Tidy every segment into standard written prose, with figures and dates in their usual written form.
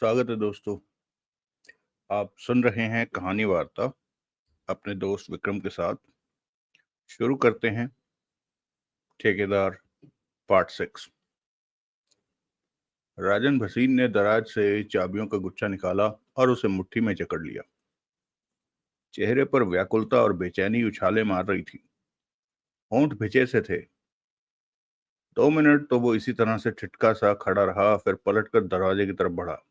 स्वागत है दोस्तों। आप सुन रहे हैं कहानी वार्ता अपने दोस्त विक्रम के साथ। शुरू करते हैं ठेकेदार पार्ट 6। राजन भसीन ने दराज से चाबियों का गुच्छा निकाला और उसे मुट्ठी में जकड़ लिया। चेहरे पर व्याकुलता और बेचैनी उछाले मार रही थी। होंठ भिजे से थे। 2 मिनट तो वो इसी तरह से ठिठका सा खड़ा रहा, फिर पलटकर दरवाजे की तरफ बढ़ा।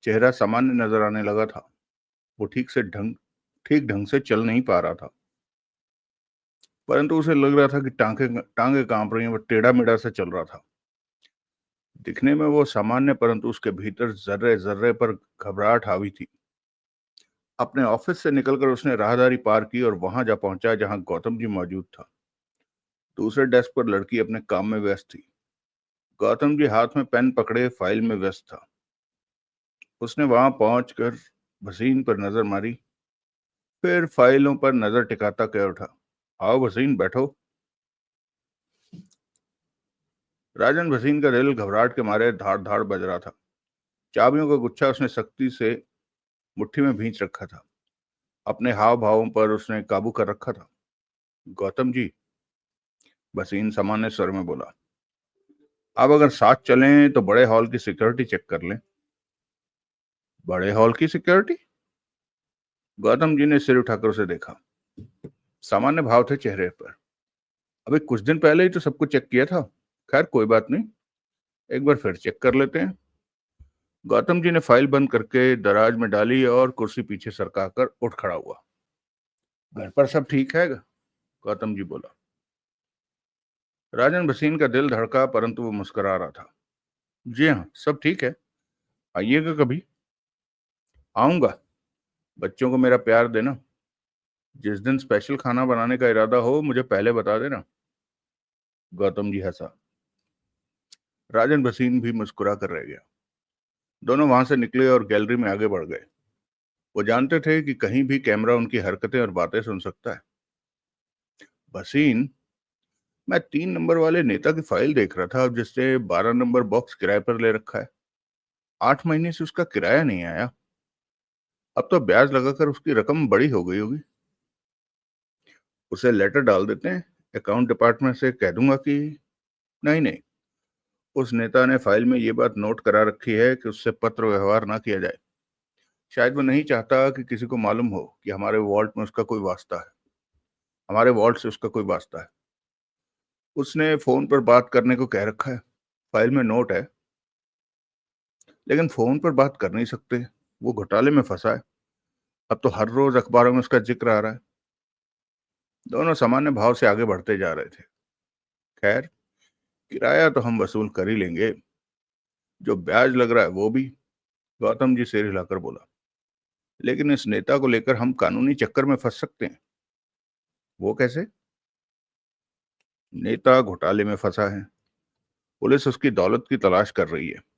चेहरा सामान्य नजर आने लगा था। वो ठीक ढंग से चल नहीं पा रहा था, परंतु उसे लग रहा था कि टांगे टांगे कांप रही हैं। वो टेढ़ा मेढ़ा सा चल रहा था। दिखने में वो सामान्य, परंतु उसके भीतर जर्रे जर्रे पर घबराहट हावी थी। अपने ऑफिस से निकलकर उसने राहदारी पार की और वहां जा पहुंचा जहां गौतम जी मौजूद था। दूसरे डेस्क पर लड़की अपने काम में व्यस्त थी। गौतम जी हाथ में पेन पकड़े फाइल में व्यस्त था। उसने वहां पहुंचकर भसीन पर नजर मारी, फिर फाइलों पर नजर टिकाता कह उठा, आओ भसीन, बैठो। राजन भसीन का दिल घबराहट के मारे धाड़ धाड़ बज रहा था। चाबियों का गुच्छा उसने सख्ती से मुट्ठी में भींच रखा था। अपने हाव भावों पर उसने काबू कर रखा था। गौतम जी, भसीन सामान्य स्वर में बोला, अब अगर साथ चलें तो बड़े हॉल की सिक्योरिटी चेक कर लें। बड़े हॉल की सिक्योरिटी? गौतम जी ने सिर उठाकर उसे देखा। सामान्य भाव थे चेहरे पर। अभी कुछ दिन पहले ही तो सब कुछ चेक किया था। खैर कोई बात नहीं, एक बार फिर चेक कर लेते हैं। गौतम जी ने फाइल बंद करके दराज में डाली और कुर्सी पीछे सरकाकर उठ खड़ा हुआ। घर पर सब ठीक है? गौतम जी बोला। राजन भसीन का दिल धड़का, परंतु वो मुस्कुरा रहा था। जी हाँ, सब ठीक है, आइएगा कभी। आऊंगा। बच्चों को मेरा प्यार देना। जिस दिन स्पेशल खाना बनाने का इरादा हो मुझे पहले बता देना। गौतम जी हंसा। राजन भसीन भी मुस्कुरा कर रह गया। दोनों वहां से निकले और गैलरी में आगे बढ़ गए। वो जानते थे कि कहीं भी कैमरा उनकी हरकतें और बातें सुन सकता है। भसीन, मैं 3 नंबर वाले नेता की फाइल देख रहा था, जिसने 12 नंबर बॉक्स किराए पर ले रखा है। 8 महीने से उसका किराया नहीं आया। अब तो ब्याज लगाकर उसकी रकम बड़ी हो गई होगी। उसे लेटर डाल देते हैं, अकाउंट डिपार्टमेंट से कह दूंगा कि। नहीं नहीं, उस नेता ने फाइल में ये बात नोट करा रखी है कि उससे पत्र व्यवहार ना किया जाए। शायद वो नहीं चाहता कि किसी को मालूम हो कि हमारे वॉल्ट में उसका कोई वास्ता है। हमारे वॉल्ट से उसका कोई वास्ता है। उसने फोन पर बात करने को कह रखा है। फाइल में नोट है, लेकिन फोन पर बात कर नहीं सकते। वो घोटाले में फंसा है। अब तो हर रोज अखबारों में उसका जिक्र आ रहा है। दोनों सामान्य भाव से आगे बढ़ते जा रहे थे। खैर, किराया तो हम वसूल कर ही लेंगे, जो ब्याज लग रहा है वो भी। गौतम जी सिर हिलाकर बोला। लेकिन इस नेता को लेकर हम कानूनी चक्कर में फंस सकते हैं। वो कैसे? नेता घोटाले में फंसा है। पुलिस उसकी दौलत की तलाश कर रही है।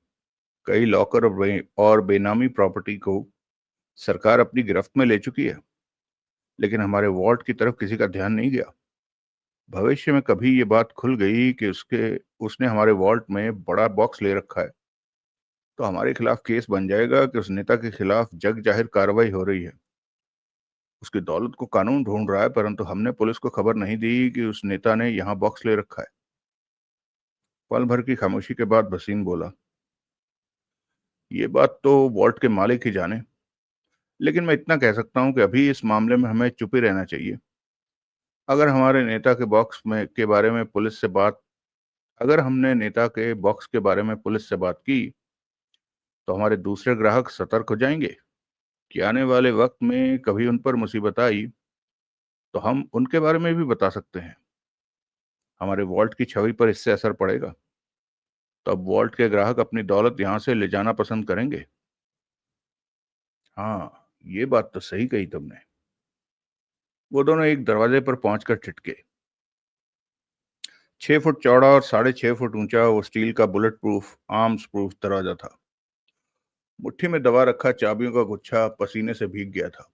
कई लॉकर और बेनामी प्रॉपर्टी को सरकार अपनी गिरफ्त में ले चुकी है, लेकिन हमारे वॉल्ट की तरफ किसी का ध्यान नहीं गया। भविष्य में कभी ये बात खुल गई कि उसने हमारे वॉल्ट में बड़ा बॉक्स ले रखा है, तो हमारे खिलाफ केस बन जाएगा कि उस नेता के खिलाफ जग जाहिर कार्रवाई हो रही है। उसकी दौलत को कानून ढूंढ रहा है, परंतु हमने पुलिस को खबर नहीं दी कि उस नेता ने यहाँ बॉक्स ले रखा है। पल भर की खामोशी के बाद भसीन बोला, ये बात तो वॉल्ट के मालिक ही जाने, लेकिन मैं इतना कह सकता हूं कि अभी इस मामले में हमें चुप ही रहना चाहिए। अगर हमारे नेता के बॉक्स में के बारे में पुलिस से बात अगर हमने नेता के बॉक्स के बारे में पुलिस से बात की, तो हमारे दूसरे ग्राहक सतर्क हो जाएंगे कि आने वाले वक्त में कभी उन पर मुसीबत आई तो हम उनके बारे में भी बता सकते हैं। हमारे वॉल्ट की छवि पर इससे असर पड़ेगा। तो अब वॉल्ट के ग्राहक अपनी दौलत यहां से ले जाना पसंद करेंगे। हाँ, ये बात तो सही कही तुमने। वो दोनों एक दरवाजे पर पहुंचकर ठिठके। 6 फुट चौड़ा और 6.5 फुट ऊंचा वो स्टील का बुलेट प्रूफ आर्म्स प्रूफ दरवाजा था। मुट्ठी में दबा रखा चाबियों का गुच्छा पसीने से भीग गया था।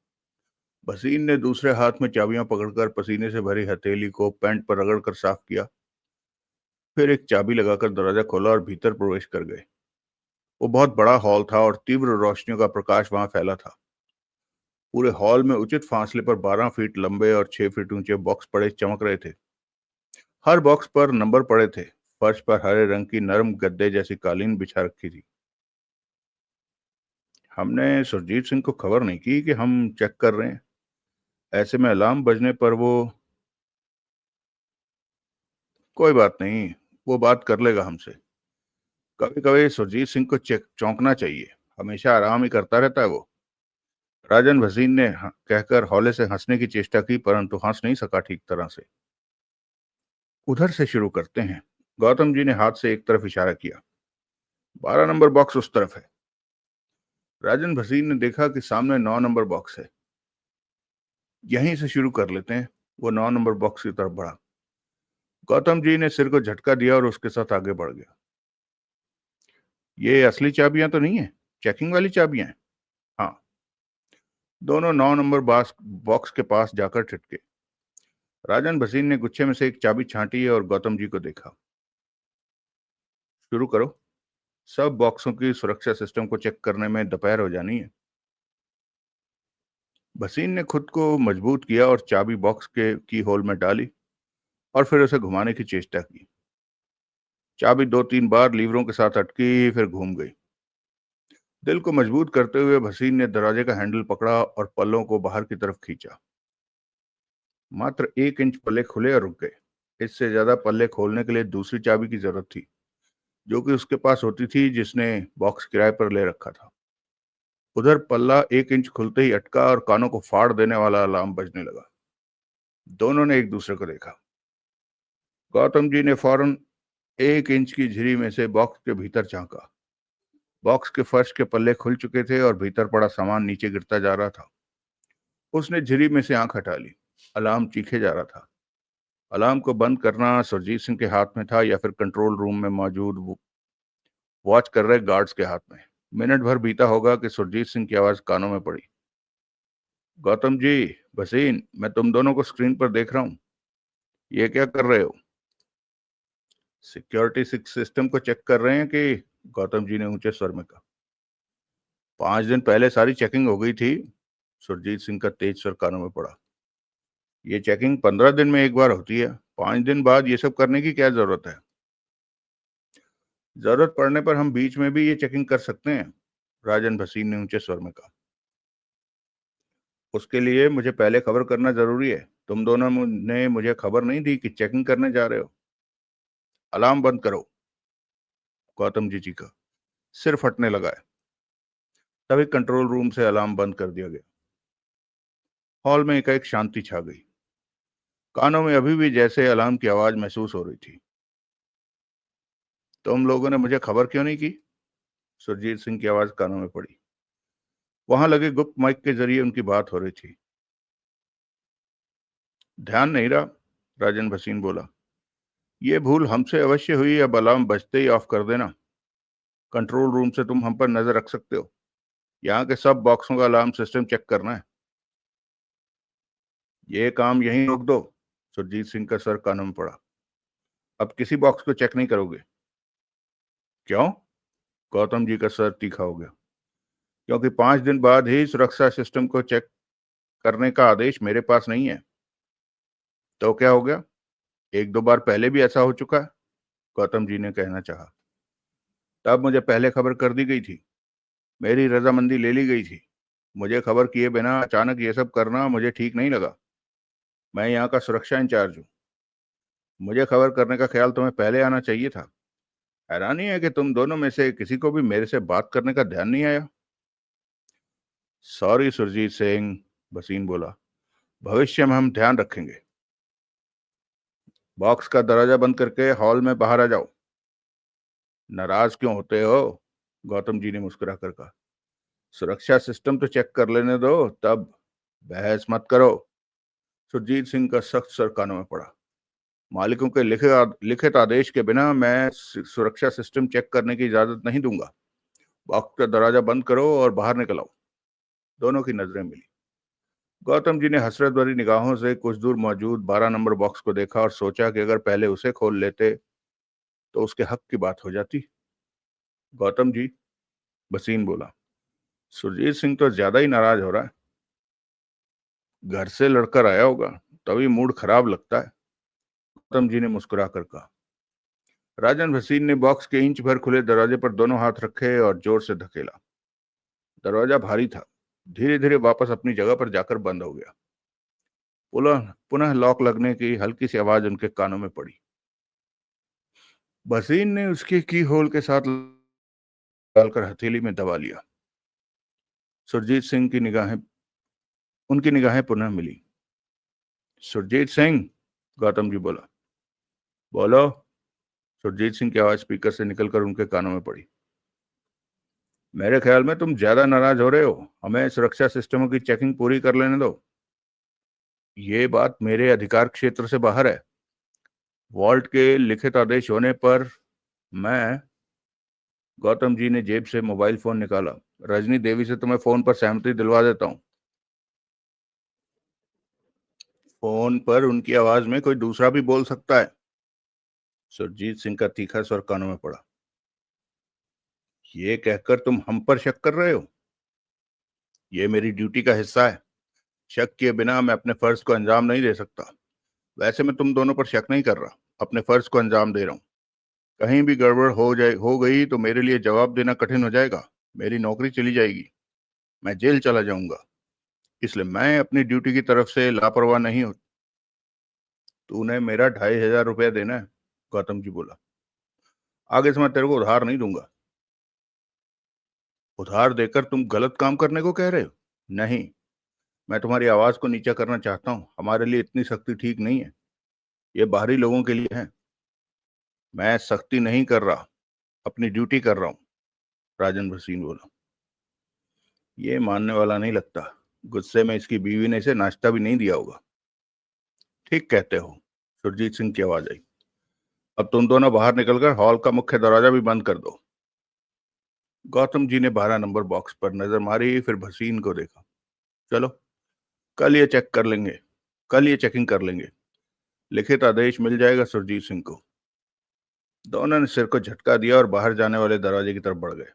भसीन ने दूसरे हाथ में चाबियां पकड़कर पसीने से भरी हथेली को पैंट पर रगड़कर साफ किया। फिर एक चाबी लगाकर दरवाजा खोला और भीतर प्रवेश कर गए। वो बहुत बड़ा हॉल था और तीव्र रोशनियों का प्रकाश वहां फैला था। पूरे हॉल में उचित फासले पर 12 फीट लंबे और 6 फीट ऊंचे बॉक्स पड़े चमक रहे थे। हर बॉक्स पर नंबर पड़े थे। फर्श पर हरे रंग की नरम गद्दे जैसी कालीन बिछा रखी थी। हमने सुरजीत सिंह को खबर नहीं की कि हम चेक कर रहे हैं। ऐसे में अलार्म बजने पर वो, कोई बात नहीं, वो बात कर लेगा हमसे। कभी कभी सुरजीत सिंह को चेक चौंकना चाहिए। हमेशा आराम ही करता रहता है वो। राजन भसीन ने कहकर हौले से हंसने की चेष्टा की, परंतु हंस नहीं सका ठीक तरह से। उधर से शुरू करते हैं। गौतम जी ने हाथ से एक तरफ इशारा किया। 12 नंबर बॉक्स उस तरफ है। राजन भसीन ने देखा कि सामने 9 नंबर बॉक्स है। यहीं से शुरू कर लेते हैं। वो 9 नंबर बॉक्स की तरफ बढ़ा। गौतम जी ने सिर को झटका दिया और उसके साथ आगे बढ़ गया। ये असली चाबियां तो नहीं है? चेकिंग वाली चाबियां हैं? हाँ। दोनों 9 नंबर बॉक्स के पास जाकर ठिठके। राजन भसीन ने गुच्छे में से एक चाबी छांटी और गौतम जी को देखा। शुरू करो। सब बॉक्सों की सुरक्षा सिस्टम को चेक करने में दोपहर हो जानी है। भसीन ने खुद को मजबूत किया और चाबी बॉक्स के की होल में डाली और फिर उसे घुमाने की चेष्टा की। चाबी 2-3 बार लीवरों के साथ अटकी, फिर घूम गई। दिल को मजबूत करते हुए भसीन ने दरवाजे का हैंडल पकड़ा और पल्लों को बाहर की तरफ खींचा। मात्र 1 इंच पल्ले खुले और रुक गए। इससे ज्यादा पल्ले खोलने के लिए दूसरी चाबी की जरूरत थी, जो कि उसके पास होती थी जिसने बॉक्स किराए पर ले रखा था। उधर पल्ला 1 इंच खुलते ही अटका और कानों को फाड़ देने वाला अलार्म बजने लगा। दोनों ने एक दूसरे को देखा। गौतम जी ने फौरन 1 इंच की झिरी में से बॉक्स के भीतर झांका। बॉक्स के फर्श के पल्ले खुल चुके थे और भीतर पड़ा सामान नीचे गिरता जा रहा था। उसने झिरी में से आंख हटा ली। अलार्म चीखे जा रहा था। अलार्म को बंद करना सुरजीत सिंह के हाथ में था या फिर कंट्रोल रूम में मौजूद वॉच कर रहे गार्ड्स के हाथ में। मिनट भर बीता होगा कि सुरजीत सिंह की आवाज कानों में पड़ी। गौतम जी, भसीन, मैं तुम दोनों को स्क्रीन पर देख रहा हूं। ये क्या कर रहे हो? सिक्योरिटी सिस्टम को चेक कर रहे हैं कि? गौतम जी ने ऊंचे स्वर में कहा। 5 दिन पहले सारी चेकिंग हो गई थी। सुरजीत सिंह का तेज स्वर कानों में पड़ा। ये चेकिंग 15 दिन में एक बार होती है। 5 दिन बाद ये सब करने की क्या जरूरत है? जरूरत पड़ने पर हम बीच में भी ये चेकिंग कर सकते हैं, राजन भसीन ने ऊंचे स्वर में कहा। उसके लिए मुझे पहले खबर करना जरूरी है। तुम दोनों ने मुझे खबर नहीं दी कि चेकिंग करने जा रहे हो। अलार्म बंद करो, गौतम जी का सिर फटने लगा है। तभी कंट्रोल रूम से अलार्म बंद कर दिया गया। हॉल में एकाएक शांति छा गई। कानों में अभी भी जैसे अलार्म की आवाज महसूस हो रही थी। तुम लोगों ने मुझे खबर क्यों नहीं की? सुरजीत सिंह की आवाज कानों में पड़ी। वहां लगे गुप्त माइक के जरिए उनकी बात हो रही थी। ध्यान नहीं रहा, राजन भसीन बोला। ये भूल हमसे अवश्य हुई। अब अलार्म बजते ही ऑफ कर देना। कंट्रोल रूम से तुम हम पर नजर रख सकते हो। यहाँ के सब बॉक्सों का अलार्म सिस्टम चेक करना है। ये काम यहीं रोक दो। सुरजीत सिंह का सर कानों में पड़ा। अब किसी बॉक्स को चेक नहीं करोगे? क्यों? गौतम जी का सर तीखा हो गया। क्योंकि 5 दिन बाद ही सुरक्षा सिस्टम को चेक करने का आदेश मेरे पास नहीं है। तो क्या हो गया? 1-2 बार पहले भी ऐसा हो चुका है, गौतम जी ने कहना चाहा। तब मुझे पहले खबर कर दी गई थी। मेरी रजामंदी ले ली गई थी। मुझे खबर किए बिना अचानक ये सब करना मुझे ठीक नहीं लगा। मैं यहाँ का सुरक्षा इंचार्ज हूँ। मुझे खबर करने का ख्याल तुम्हें पहले आना चाहिए था। हैरानी है कि तुम दोनों में से किसी को भी मेरे से बात करने का ध्यान नहीं आया। सॉरी सुरजीत सिंह, भसीन बोला। भविष्य में हम ध्यान रखेंगे। बॉक्स का दरवाजा बंद करके हॉल में बाहर आ जाओ। नाराज क्यों होते हो? गौतम जी ने मुस्कुराकर कहा। सुरक्षा सिस्टम तो चेक कर लेने दो, तब बहस मत करो। सुरजीत सिंह का सख्त सर कानों में पड़ा। मालिकों के लिखित आदेश के बिना मैं सुरक्षा सिस्टम चेक करने की इजाजत नहीं दूंगा। बॉक्स का दरवाजा बंद करो और बाहर निकल आओ। दोनों की नजरें मिली। गौतम जी ने हसरत भरी निगाहों से कुछ दूर मौजूद 12 नंबर बॉक्स को देखा और सोचा कि अगर पहले उसे खोल लेते तो उसके हक की बात हो जाती। गौतम जी, भसीन बोला। सुरजीत सिंह तो ज्यादा ही नाराज हो रहा है। घर से लड़कर आया होगा, तभी मूड खराब लगता है, गौतम जी ने मुस्कुराकर कहा। राजन भसीन ने बॉक्स के इंच भर खुले दरवाजे पर दोनों हाथ रखे और जोर से धकेला। दरवाजा भारी था, धीरे धीरे वापस अपनी जगह पर जाकर बंद हो गया। पुनः पुनः लॉक लगने की हल्की सी आवाज उनके कानों में पड़ी। भसीन ने उसके की होल के साथ डालकर हथेली में दबा लिया। सुरजीत सिंह की निगाहें उनकी निगाहें पुनः मिली। सुरजीत सिंह, गौतम जी बोला। बोलो। सुरजीत सिंह की आवाज स्पीकर से निकलकर उनके कानों में पड़ी। मेरे ख्याल में तुम ज्यादा नाराज हो रहे हो, हमें सुरक्षा सिस्टमों की चेकिंग पूरी कर लेने दो। ये बात मेरे अधिकार क्षेत्र से बाहर है। वॉल्ट के लिखित आदेश होने पर मैं गौतम जी ने जेब से मोबाइल फोन निकाला। रजनी देवी से तुम्हें फोन पर सहमति दिलवा देता हूं। फोन पर उनकी आवाज में कोई दूसरा भी बोल सकता है। सुरजीत सिंह का तीखा स्वर कानों में पड़ा। ये कहकर तुम हम पर शक कर रहे हो? ये मेरी ड्यूटी का हिस्सा है। शक किए बिना मैं अपने फर्ज को अंजाम नहीं दे सकता। वैसे मैं तुम दोनों पर शक नहीं कर रहा, अपने फर्ज को अंजाम दे रहा हूँ। कहीं भी गड़बड़ हो गई तो मेरे लिए जवाब देना कठिन हो जाएगा। मेरी नौकरी चली जाएगी, मैं जेल चला जाऊंगा। इसलिए मैं अपनी ड्यूटी की तरफ से लापरवाह नहीं हूं। तूने मेरा 2,500 रुपया देना है, गौतम जी बोला। आगे से मैं तेरे को उधार नहीं दूंगा। उधार देकर तुम गलत काम करने को कह रहे हो? नहीं, मैं तुम्हारी आवाज को नीचा करना चाहता हूँ। हमारे लिए इतनी सख्ती ठीक नहीं है, ये बाहरी लोगों के लिए है। मैं सख्ती नहीं कर रहा, अपनी ड्यूटी कर रहा हूँ, राजन भसीन बोला। ये मानने वाला नहीं लगता। गुस्से में इसकी बीवी ने इसे नाश्ता भी नहीं दिया होगा। ठीक कहते हो, सुरजीत सिंह की आवाज आई। अब तुम दोनों बाहर निकलकर हॉल का मुख्य दरवाजा भी बंद कर दो। गौतम जी ने 12 नंबर बॉक्स पर नजर मारी, फिर भसीन को देखा। चलो, कल ये चेक कर लेंगे, कल ये चेकिंग कर लेंगे। लिखित आदेश मिल जाएगा सुरजीत सिंह को। दोनों ने सिर को झटका दिया और बाहर जाने वाले दरवाजे की तरफ बढ़ गए।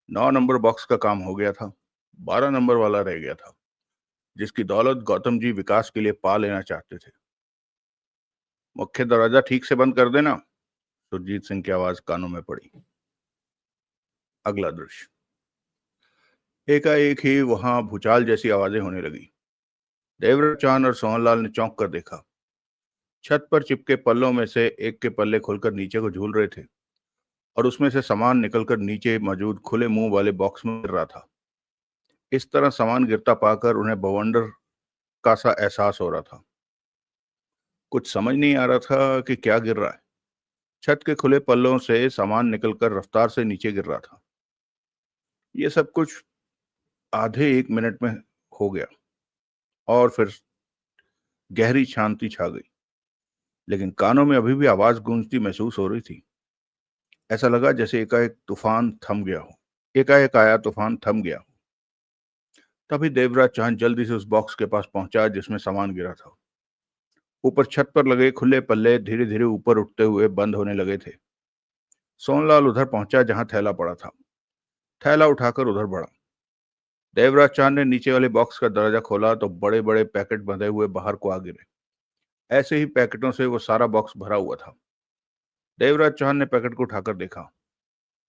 9 नंबर बॉक्स का काम हो गया था, 12 नंबर वाला रह गया था, जिसकी दौलत गौतम जी विकास के लिए पा लेना चाहते थे। मुख्य दरवाजा ठीक से बंद कर देना, सुरजीत सिंह की आवाज कानों में पड़ी। अगला दृश्य। एकाएक ही वहां भूचाल जैसी आवाजें होने लगी। देवराज चांद और सोहनलाल ने चौंक कर देखा। छत पर चिपके पल्लों में से एक के पल्ले खुलकर नीचे को झूल रहे थे और उसमें से सामान निकलकर नीचे मौजूद खुले मुंह वाले बॉक्स में गिर रहा था। इस तरह सामान गिरता पाकर उन्हें बवंडर का सा एहसास हो रहा था। कुछ समझ नहीं आ रहा था कि क्या गिर रहा है। छत के खुले पल्लों से सामान निकलकर रफ्तार से नीचे गिर रहा था। ये सब कुछ आधे 1 मिनट में हो गया और फिर गहरी शांति छा गई, लेकिन कानों में अभी भी आवाज गूंजती महसूस हो रही थी। ऐसा लगा जैसे एकाएक तूफान थम गया हो, एकाएक आया तूफान थम गया हो। तभी देवराज चांद जल्दी से उस बॉक्स के पास पहुंचा जिसमें सामान गिरा था। ऊपर छत पर लगे खुले पल्ले धीरे धीरे ऊपर उठते हुए बंद होने लगे थे। सोनलाल उधर पहुंचा जहां थैला पड़ा था। थैला उठाकर उधर बढ़ा। देवराज चांद ने नीचे वाले बॉक्स का दरवाजा खोला तो बड़े बड़े पैकेट बंधे हुए बाहर को आ गिरे। ऐसे ही पैकेटों से वो सारा बॉक्स भरा हुआ था। देवराज चांद ने पैकेट को उठाकर देखा।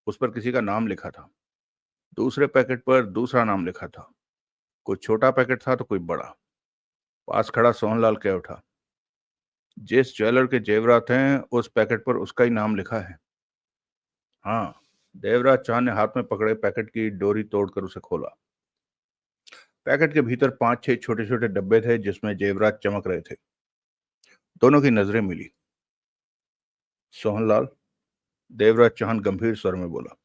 उस पर किसी का नाम लिखा था। दूसरे पैकेट पर दूसरा नाम लिखा था। कोई छोटा पैकेट था तो कोई बड़ा। पास खड़ा सोहनलाल कह उठा, जिस ज्वेलर के जेवरात हैं उस पैकेट पर उसका ही नाम लिखा है। हाँ। देवराज चांद ने हाथ में पकड़े पैकेट की डोरी तोड़कर उसे खोला। पैकेट के भीतर 5-6 छोटे छोटे डब्बे थे जिसमें जेवरात चमक रहे थे। दोनों की नजरें मिली। सोहनलाल, देवराज चांद गंभीर स्वर में बोला,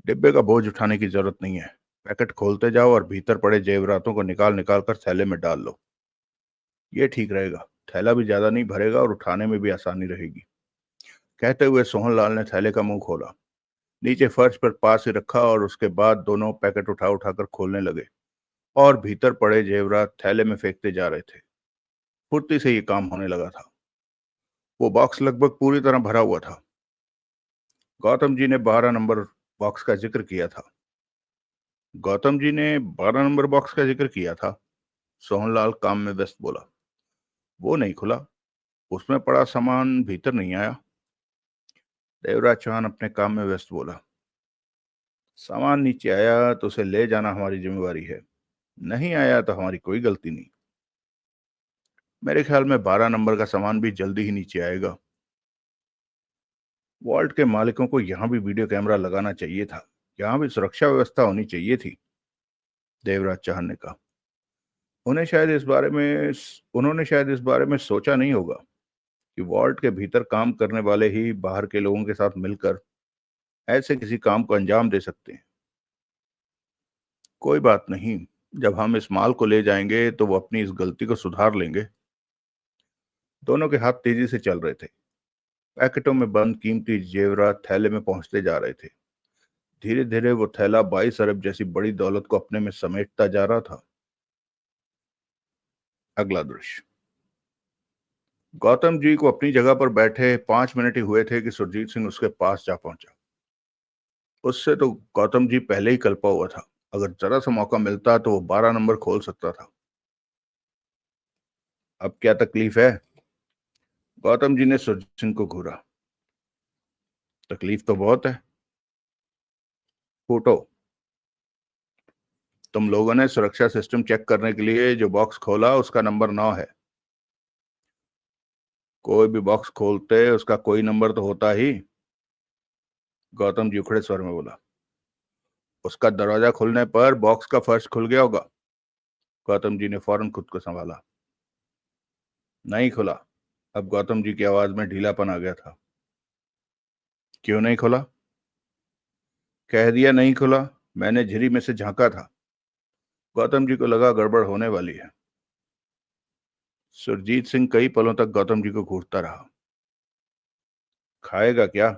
डिब्बे का बोझ उठाने की जरूरत नहीं है। पैकेट खोलते जाओ और भीतर पड़े जेवरातों को निकाल निकाल कर थैले में डाल लो। ये ठीक रहेगा, थैला भी ज्यादा नहीं भरेगा और उठाने में भी आसानी रहेगी। कहते हुए सोहनलाल ने थैले का मुंह खोला, नीचे फर्श पर पास ही रखा और उसके बाद दोनों पैकेट उठा उठाकर खोलने लगे और भीतर पड़े जेवरात थैले में फेंकते जा रहे थे। फुर्ती से ये काम होने लगा था। वो बॉक्स लगभग पूरी तरह भरा हुआ था। गौतम जी ने 12 नंबर बॉक्स का जिक्र किया था। गौतम जी ने 12 नंबर बॉक्स का जिक्र किया था। सोहनलाल काम में व्यस्त बोला। वो नहीं खुला। उसमें पड़ा सामान भीतर नहीं आया। देवराज चौहान अपने काम में व्यस्त बोला। सामान नीचे आया तो उसे ले जाना हमारी जिम्मेवारी है। नहीं आया तो हमारी कोई गलती नहीं। मेरे ख्याल में 12 नंबर का सामान भी जल्दी ही नीचे आएगा। वॉल्ट के मालिकों को यहां भी वीडियो कैमरा लगाना चाहिए था। यहां भी सुरक्षा व्यवस्था होनी चाहिए थी, देवराज चौहान ने कहा। उन्हें शायद इस बारे में उन्होंने शायद इस बारे में सोचा नहीं होगा कि वॉल्ट के भीतर काम करने वाले ही बाहर के लोगों के साथ मिलकर ऐसे किसी काम को अंजाम दे सकते हैं। कोई बात नहीं, जब हम इस माल को ले जाएंगे तो वो अपनी इस गलती को सुधार लेंगे। दोनों के हाथ तेजी से चल रहे थे। पैकेटों में बंद कीमती जेवरात थैले में पहुंचते जा रहे थे। धीरे धीरे वो थैला 22 अरब जैसी बड़ी दौलत को अपने में समेटता जा रहा था। अगला दृश्य। गौतम जी को अपनी जगह पर बैठे 5 मिनट ही हुए थे कि सुरजीत सिंह उसके पास जा पहुंचा। उससे तो गौतम जी पहले ही कल्पा हुआ था। अगर जरा सा मौका मिलता तो वो 12 नंबर खोल सकता था। अब क्या तकलीफ है? गौतम जी ने सुरजीत सिंह को घूरा। तकलीफ तो बहुत है। फूटो। तुम लोगों ने सुरक्षा सिस्टम चेक करने के लिए जो बॉक्स खोला उसका नंबर 9 है। कोई भी बॉक्स खोलते उसका कोई नंबर तो होता ही, गौतम जी उखड़े स्वर में बोला। उसका दरवाजा खुलने पर बॉक्स का फर्श खुल गया होगा। गौतम जी ने फौरन खुद को संभाला। नहीं खुला। अब गौतम जी की आवाज में ढीलापन आ गया था। क्यों नहीं खुला? कह दिया नहीं खुला। मैंने झिरी में से झांका था। गौतम जी को लगा गड़बड़ होने वाली है। सुरजीत सिंह कई पलों तक गौतम जी को घूरता रहा। खाएगा क्या?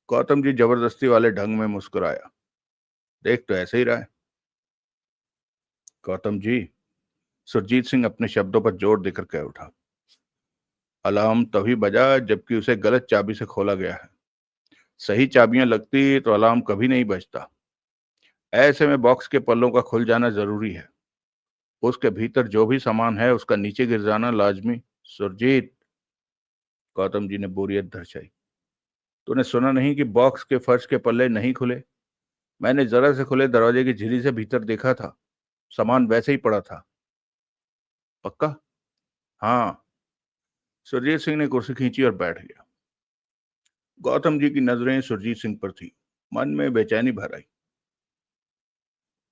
गौतम जी जबरदस्ती वाले ढंग में मुस्कुराया। देख तो ऐसे ही रहा है। गौतम जी, सुरजीत सिंह अपने शब्दों पर जोर देकर कह उठा। अलार्म तभी बजा जबकि उसे गलत चाबी से खोला गया है। सही चाबियां लगती तो अलार्म कभी नहीं बजता। ऐसे में बॉक्स के पल्लों का खुल जाना जरूरी है। उसके भीतर जो भी सामान है उसका नीचे गिर जाना लाजमी। सुरजीत, गौतम जी ने बोरियत दर्शाई। तूने सुना नहीं कि बॉक्स के फर्श के पल्ले नहीं खुले? मैंने जरा से खुले दरवाजे की झिरी से भीतर देखा था। सामान वैसे ही पड़ा था। पक्का? हाँ। सुरजीत सिंह ने कुर्सी खींची और बैठ गया। गौतम जी की नजरें सुरजीत सिंह पर थी। मन में बेचैनी भर आई।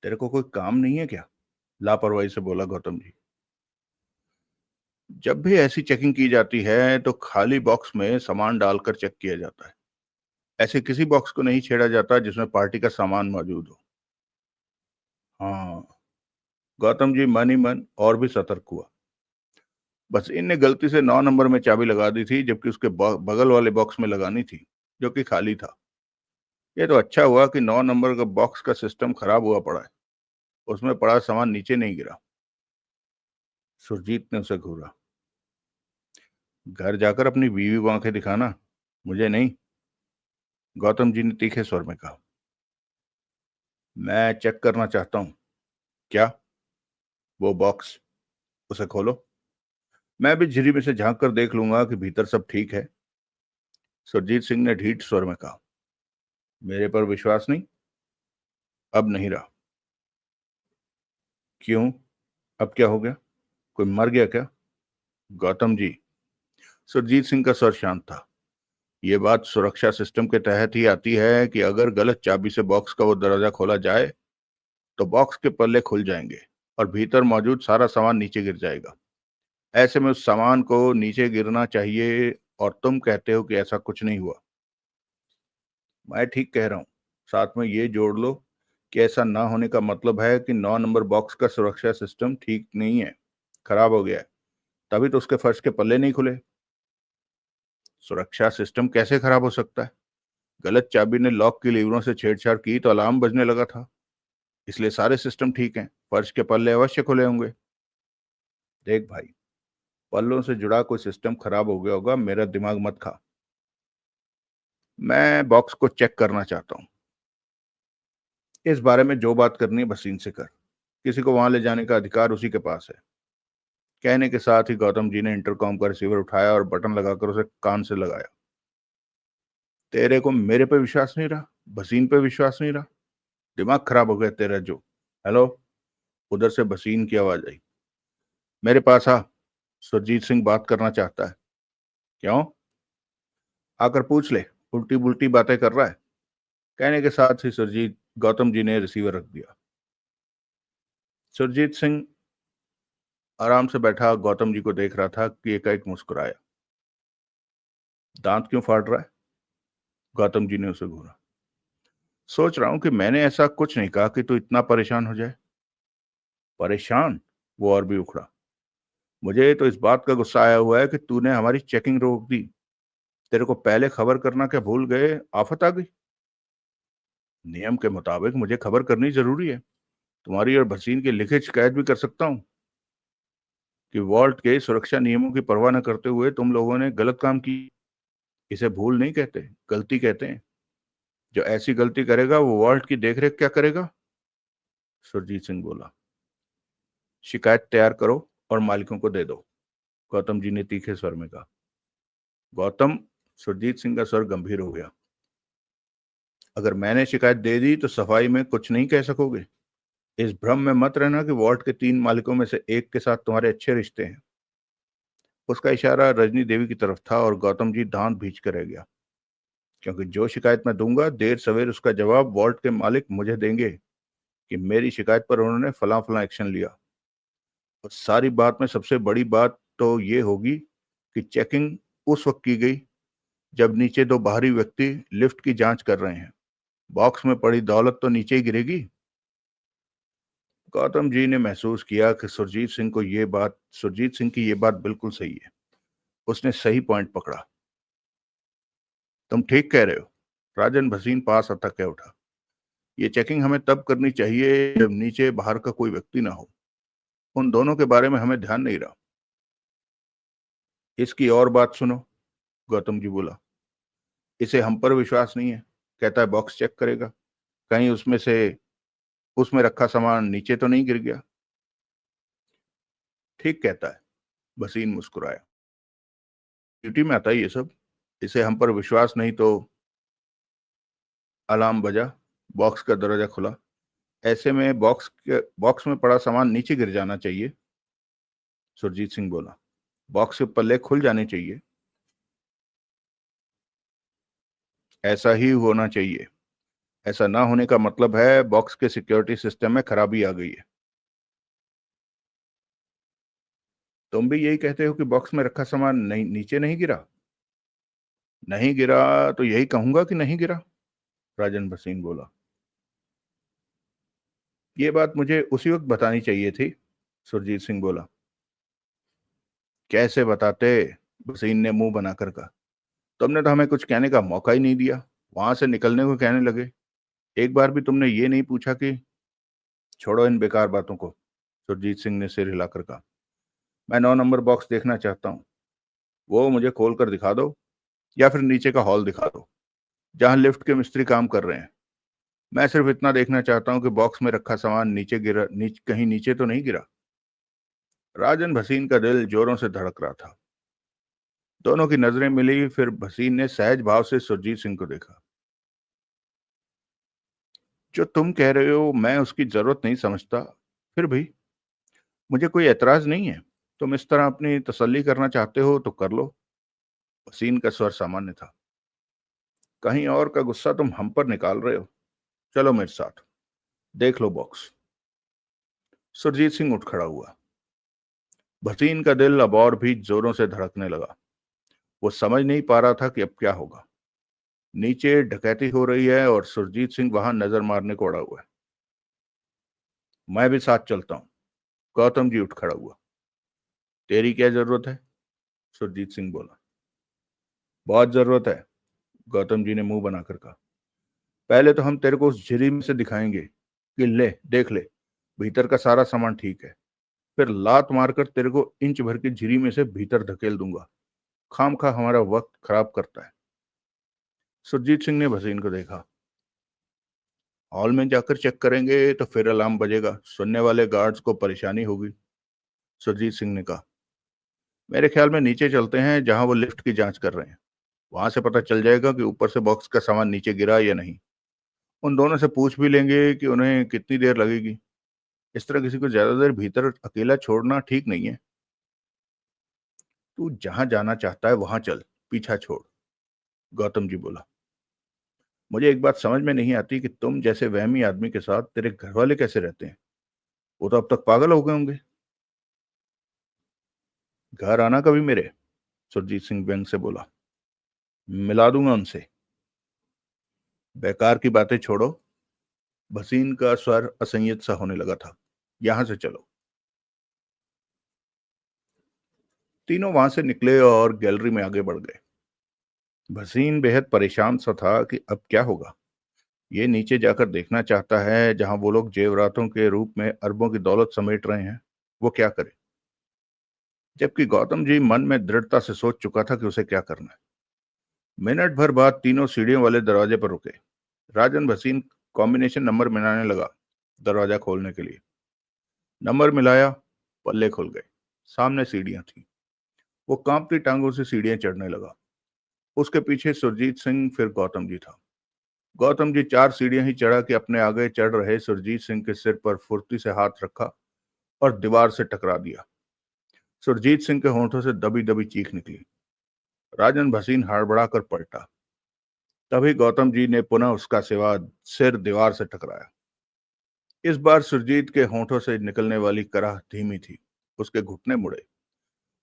तेरे को कोई काम नहीं है क्या? लापरवाही से बोला गौतम जी। जब भी ऐसी चेकिंग की जाती है तो खाली बॉक्स में सामान डालकर चेक किया जाता है। ऐसे किसी बॉक्स को नहीं छेड़ा जाता जिसमें पार्टी का सामान मौजूद हो। हाँ। गौतम जी मन ही मन और भी सतर्क हुआ। बस इनने गलती से 9 नंबर में चाबी लगा दी थी जबकि उसके बगल वाले बॉक्स में लगानी थी, जो कि खाली था। ये तो अच्छा हुआ कि 9 नंबर का बॉक्स का सिस्टम खराब हुआ पड़ा है। उसमें पड़ा सामान नीचे नहीं गिरा। सुरजीत ने उसे घूरा। घर जाकर अपनी बीवी को आंखें दिखाना, मुझे नहीं। गौतम जी ने तीखे स्वर में कहा। मैं चेक करना चाहता हूँ। क्या? वो बॉक्स, उसे खोलो। मैं भी झिरी में से झांक कर देख लूंगा कि भीतर सब ठीक है, सुरजीत सिंह ने ढीठ स्वर में कहा। मेरे पर विश्वास नहीं? अब नहीं रहा। क्यों? अब क्या हो गया? कोई मर गया क्या? गौतम जी, सुरजीत सिंह का स्वर शांत था। यह बात सुरक्षा सिस्टम के तहत ही आती है कि अगर गलत चाबी से बॉक्स का वो दरवाजा खोला जाए तो बॉक्स के पल्ले खुल जाएंगे और भीतर मौजूद सारा सामान नीचे गिर जाएगा। ऐसे में उस सामान को नीचे गिरना चाहिए और तुम कहते हो कि ऐसा कुछ नहीं हुआ। मैं ठीक कह रहा हूं। साथ में ये जोड़ लो कि ऐसा ना होने का मतलब है कि 9 नंबर बॉक्स का सुरक्षा सिस्टम ठीक नहीं है, खराब हो गया है। तभी तो उसके फर्श के पल्ले नहीं खुले। सुरक्षा सिस्टम कैसे खराब हो सकता है? गलत चाबी ने लॉक की लीवरों से छेड़छाड़ की तो अलार्म बजने लगा था। इसलिए सारे सिस्टम ठीक हैं, फर्श के पल्ले अवश्य खुले होंगे। देख भाई, पल्लों से जुड़ा कोई सिस्टम खराब हो गया होगा, मेरा दिमाग मत खा। मैं बॉक्स को चेक करना चाहता हूँ। इस बारे में जो बात करनी है भसीन से कर। किसी को वहां ले जाने का अधिकार उसी के पास है। कहने के साथ ही गौतम जी ने इंटरकॉम का रिसीवर उठाया और बटन लगाकर उसे कान से लगाया। तेरे को मेरे पे विश्वास नहीं रहा? भसीन पे विश्वास नहीं रहा? दिमाग खराब हो गया तेरा जो। हेलो। उधर से भसीन की आवाज आई। मेरे पास आ। सुरजीत सिंह बात करना चाहता है। क्यों? आकर पूछ ले। उल्टी बुल्टी बातें कर रहा है। कहने के साथ ही सुरजीत गौतम जी ने रिसीवर रख दिया। सुरजीत सिंह आराम से बैठा गौतम जी को देख रहा था कि एकाएक मुस्कुराया। दांत क्यों फाड़ रहा है? गौतम जी ने उसे घूरा। सोच रहा हूं कि मैंने ऐसा कुछ नहीं कहा कि तू इतना परेशान हो जाए। परेशान? वो और भी उखड़ा। मुझे तो इस बात का गुस्सा आया हुआ है कि तूने हमारी चेकिंग रोक दी। तेरे को पहले खबर करना क्या भूल गए? आफत आ गई। नियम के मुताबिक मुझे खबर करनी जरूरी है। तुम्हारी और भसीन की लिखित शिकायत भी कर सकता हूं कि वॉल्ट के सुरक्षा नियमों की परवाह न करते हुए तुम लोगों ने गलत काम की। इसे भूल नहीं कहते, गलती कहते हैं। जो ऐसी गलती करेगा वो वॉल्ट की देखरेख क्या करेगा? सुरजीत सिंह बोला। शिकायत तैयार करो और मालिकों को दे दो, गौतम जी ने तीखे स्वर में कहा। गौतम, सुरजीत सिंह का स्वर गंभीर हो गया। अगर मैंने शिकायत दे दी तो सफाई में कुछ नहीं कह सकोगे। इस भ्रम में मत रहना कि वार्ड के 3 मालिकों में से एक के साथ तुम्हारे अच्छे रिश्ते हैं। उसका इशारा रजनी देवी की तरफ था और गौतम जी दांत भींच कर रह गया। क्योंकि जो शिकायत मैं दूंगा देर सवेर उसका जवाब वार्ड के मालिक मुझे देंगे कि मेरी शिकायत पर उन्होंने फला फला एक्शन लिया। और सारी बात में सबसे बड़ी बात तो ये होगी कि चेकिंग उस वक्त की गई जब नीचे 2 बाहरी व्यक्ति लिफ्ट की जांच कर रहे हैं। बॉक्स में पड़ी दौलत तो नीचे ही गिरेगी। गौतम जी ने महसूस किया कि सुरजीत सिंह की ये बात बिल्कुल सही है। उसने सही पॉइंट पकड़ा। तुम ठीक कह रहे हो। राजन भसीन पास आता कह उठा। ये चेकिंग हमें तब करनी चाहिए जब नीचे बाहर का कोई व्यक्ति ना हो। उन दोनों के बारे में हमें ध्यान नहीं रहा। इसकी और बात सुनो, गौतम जी बोला। इसे हम पर विश्वास नहीं है। कहता है बॉक्स चेक करेगा। कहीं उसमें रखा सामान नीचे तो नहीं गिर गया। ठीक कहता है। भसीन मुस्कुराया। ड्यूटी में आता है ये सब। इसे हम पर विश्वास नहीं तो। अलार्म बजा। बॉक्स का दरवाजा खुला। ऐसे में बॉक्स में पड़ा सामान नीचे गिर जाना चाहिए। सुरजीत सिंह बोला। बॉक्स के पल्ले खुल जाने चाहिए। ऐसा ही होना चाहिए। ऐसा ना होने का मतलब है बॉक्स के सिक्योरिटी सिस्टम में खराबी आ गई है। तुम भी यही कहते हो कि बॉक्स में रखा सामान नहीं नीचे नहीं गिरा? नहीं गिरा तो यही कहूंगा कि नहीं गिरा, राजन भसीन बोला। ये बात मुझे उसी वक्त बतानी चाहिए थी, सुरजीत सिंह बोला। कैसे बताते? भसीन ने मुंह बनाकर कहा। तुमने तो हमें कुछ कहने का मौका ही नहीं दिया। वहां से निकलने को कहने लगे। एक बार भी तुमने ये नहीं पूछा कि। छोड़ो इन बेकार बातों को, सुरजीत सिंह ने सिर हिलाकर कहा। मैं 9 नंबर बॉक्स देखना चाहता हूँ। वो मुझे खोल कर दिखा दो या फिर नीचे का हॉल दिखा दो जहां लिफ्ट के मिस्त्री काम कर रहे हैं। मैं सिर्फ इतना देखना चाहता हूँ कि बॉक्स में रखा सामान कहीं नीचे तो नहीं गिरा। राजन भसीन का दिल जोरों से धड़क रहा था। दोनों की नजरें मिली, फिर भसीन ने सहज भाव से सुरजीत सिंह को देखा। जो तुम कह रहे हो मैं उसकी जरूरत नहीं समझता। फिर भी मुझे कोई एतराज नहीं है। तुम इस तरह अपनी तसल्ली करना चाहते हो तो कर लो। भसीन का स्वर सामान्य था। कहीं और का गुस्सा तुम हम पर निकाल रहे हो। चलो मेरे साथ, देख लो बॉक्स। सुरजीत सिंह उठ खड़ा हुआ। भसीन का दिल अब और भी जोरों से धड़कने लगा। वो समझ नहीं पा रहा था कि अब क्या होगा। नीचे डकैती हो रही है और सुरजीत सिंह वहां नजर मारने को अड़ा हुआ है। मैं भी साथ चलता हूं, गौतम जी उठ खड़ा हुआ। तेरी क्या जरूरत है? सुरजीत सिंह बोला। बहुत जरूरत है, गौतम जी ने मुंह बनाकर कहा। पहले तो हम तेरे को उस झिरी में से दिखाएंगे कि ले देख ले, भीतर का सारा सामान ठीक है। फिर लात मारकर तेरे को इंच भर की झिरी में से भीतर धकेल दूंगा। खाम खा हमारा वक्त खराब करता है। सुरजीत सिंह ने भसीन को देखा। हॉल में जाकर चेक करेंगे तो फिर अलार्म बजेगा, सुनने वाले गार्ड्स को परेशानी होगी, सुरजीत सिंह ने कहा। मेरे ख्याल में नीचे चलते हैं जहां वो लिफ्ट की जांच कर रहे हैं। वहां से पता चल जाएगा कि ऊपर से बॉक्स का सामान नीचे गिरा या नहीं। उन दोनों से पूछ भी लेंगे कि उन्हें कितनी देर लगेगी। इस तरह किसी को ज्यादा देर भीतर अकेला छोड़ना ठीक नहीं है। तू जहां जाना चाहता है वहां चल, पीछा छोड़, गौतम जी बोला। मुझे एक बात समझ में नहीं आती कि तुम जैसे वहमी आदमी के साथ तेरे घर वाले कैसे रहते हैं। वो तो अब तक पागल हो गए होंगे। घर आना कभी मेरे, सुरजीत सिंह व्यंग से बोला। मिला दूंगा उनसे। बेकार की बातें छोड़ो। भसीन का स्वर असंयत सा होने लगा था। यहां से चलो। तीनों वहां से निकले और गैलरी में आगे बढ़ गए। भसीन बेहद परेशान सा था कि अब क्या होगा। ये नीचे जाकर देखना चाहता है जहां वो लोग जेवरातों के रूप में अरबों की दौलत समेट रहे हैं। वो क्या करे, जबकि गौतम जी मन में दृढ़ता से सोच चुका था कि उसे क्या करना है। मिनट भर बाद तीनों सीढ़ियों वाले दरवाजे पर रुके। राजन भसीन कॉम्बिनेशन नंबर मिलाने लगा दरवाजा खोलने के लिए। नंबर मिलाया, पल्ले खुल गए। सामने सीढ़ियां थी। वो कांपती टांगों से सीढ़ियां चढ़ने लगा। उसके पीछे सुरजीत सिंह, फिर गौतम जी था। गौतम जी 4 सीढ़ियां ही चढ़ा कि अपने आगे चढ़ रहे सुरजीत सिंह के सिर पर फुर्ती से हाथ रखा और दीवार से टकरा दिया। सुरजीत सिंह के होंठों से दबी दबी चीख निकली। राजन भसीन हड़बड़ा कर पलटा। तभी गौतम जी ने पुनः उसका सिर दीवार से टकराया। इस बार सुरजीत के होंठों से निकलने वाली कराह धीमी थी। उसके घुटने मुड़े।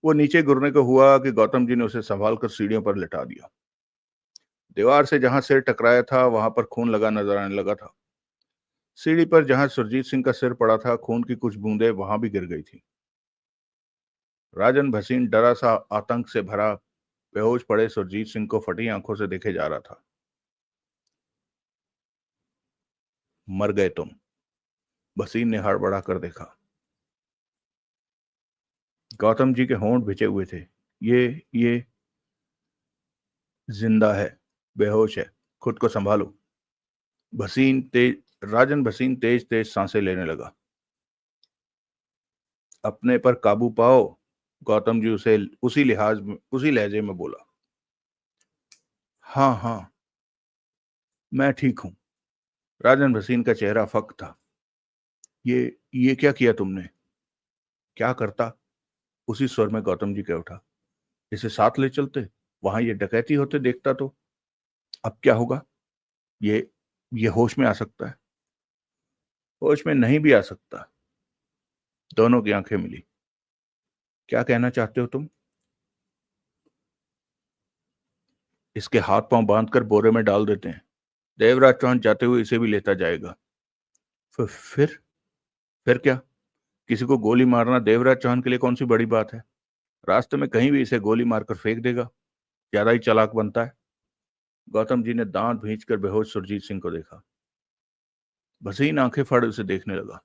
वो नीचे गिरने को हुआ कि गौतम जी ने उसे संभाल कर सीढ़ियों पर लिटा दिया। दीवार से जहां सिर टकराया था वहां पर खून लगा नजर आने लगा था। सीढ़ी पर जहां सुरजीत सिंह का सिर पड़ा था, खून की कुछ बूंदें वहां भी गिर गई थी। राजन भसीन डरा सा, आतंक से भरा, बेहोश पड़े सुरजीत सिंह को फटी आंखों से देखे जा रहा था। मर गए तुम, भसीन ने हड़बड़ा कर देखा। गौतम जी के होंठ भिजे हुए थे। ये जिंदा है, बेहोश है, खुद को संभालो। भसीन तेज राजन भसीन तेज तेज सांसें लेने लगा। अपने पर काबू पाओ, गौतम जी उसे उसी लहजे में बोला। हाँ हाँ, मैं ठीक हूं। राजन भसीन का चेहरा फक था। ये क्या किया तुमने? क्या करता, उसी स्वर में गौतम जी कह उठा। इसे साथ ले चलते, वहां ये डकैती होते देखता तो। अब क्या होगा? ये ये होश में आ सकता है। होश में नहीं भी आ सकता। दोनों की आंखें मिली। क्या कहना चाहते हो तुम? इसके हाथ पांव बांधकर बोरे में डाल देते हैं। देवराज चौहान जाते हुए इसे भी लेता जाएगा। फिर फिर क्या? किसी को गोली मारना देवराज चौहान के लिए कौन सी बड़ी बात है? रास्ते में कहीं भी इसे गोली मारकर फेंक देगा। ज्यादा ही चालाक बनता है। गौतम जी ने दांत भींचकर बेहोश सुरजीत सिंह को देखा। भसीन आंखें फाड़ उसे देखने लगा।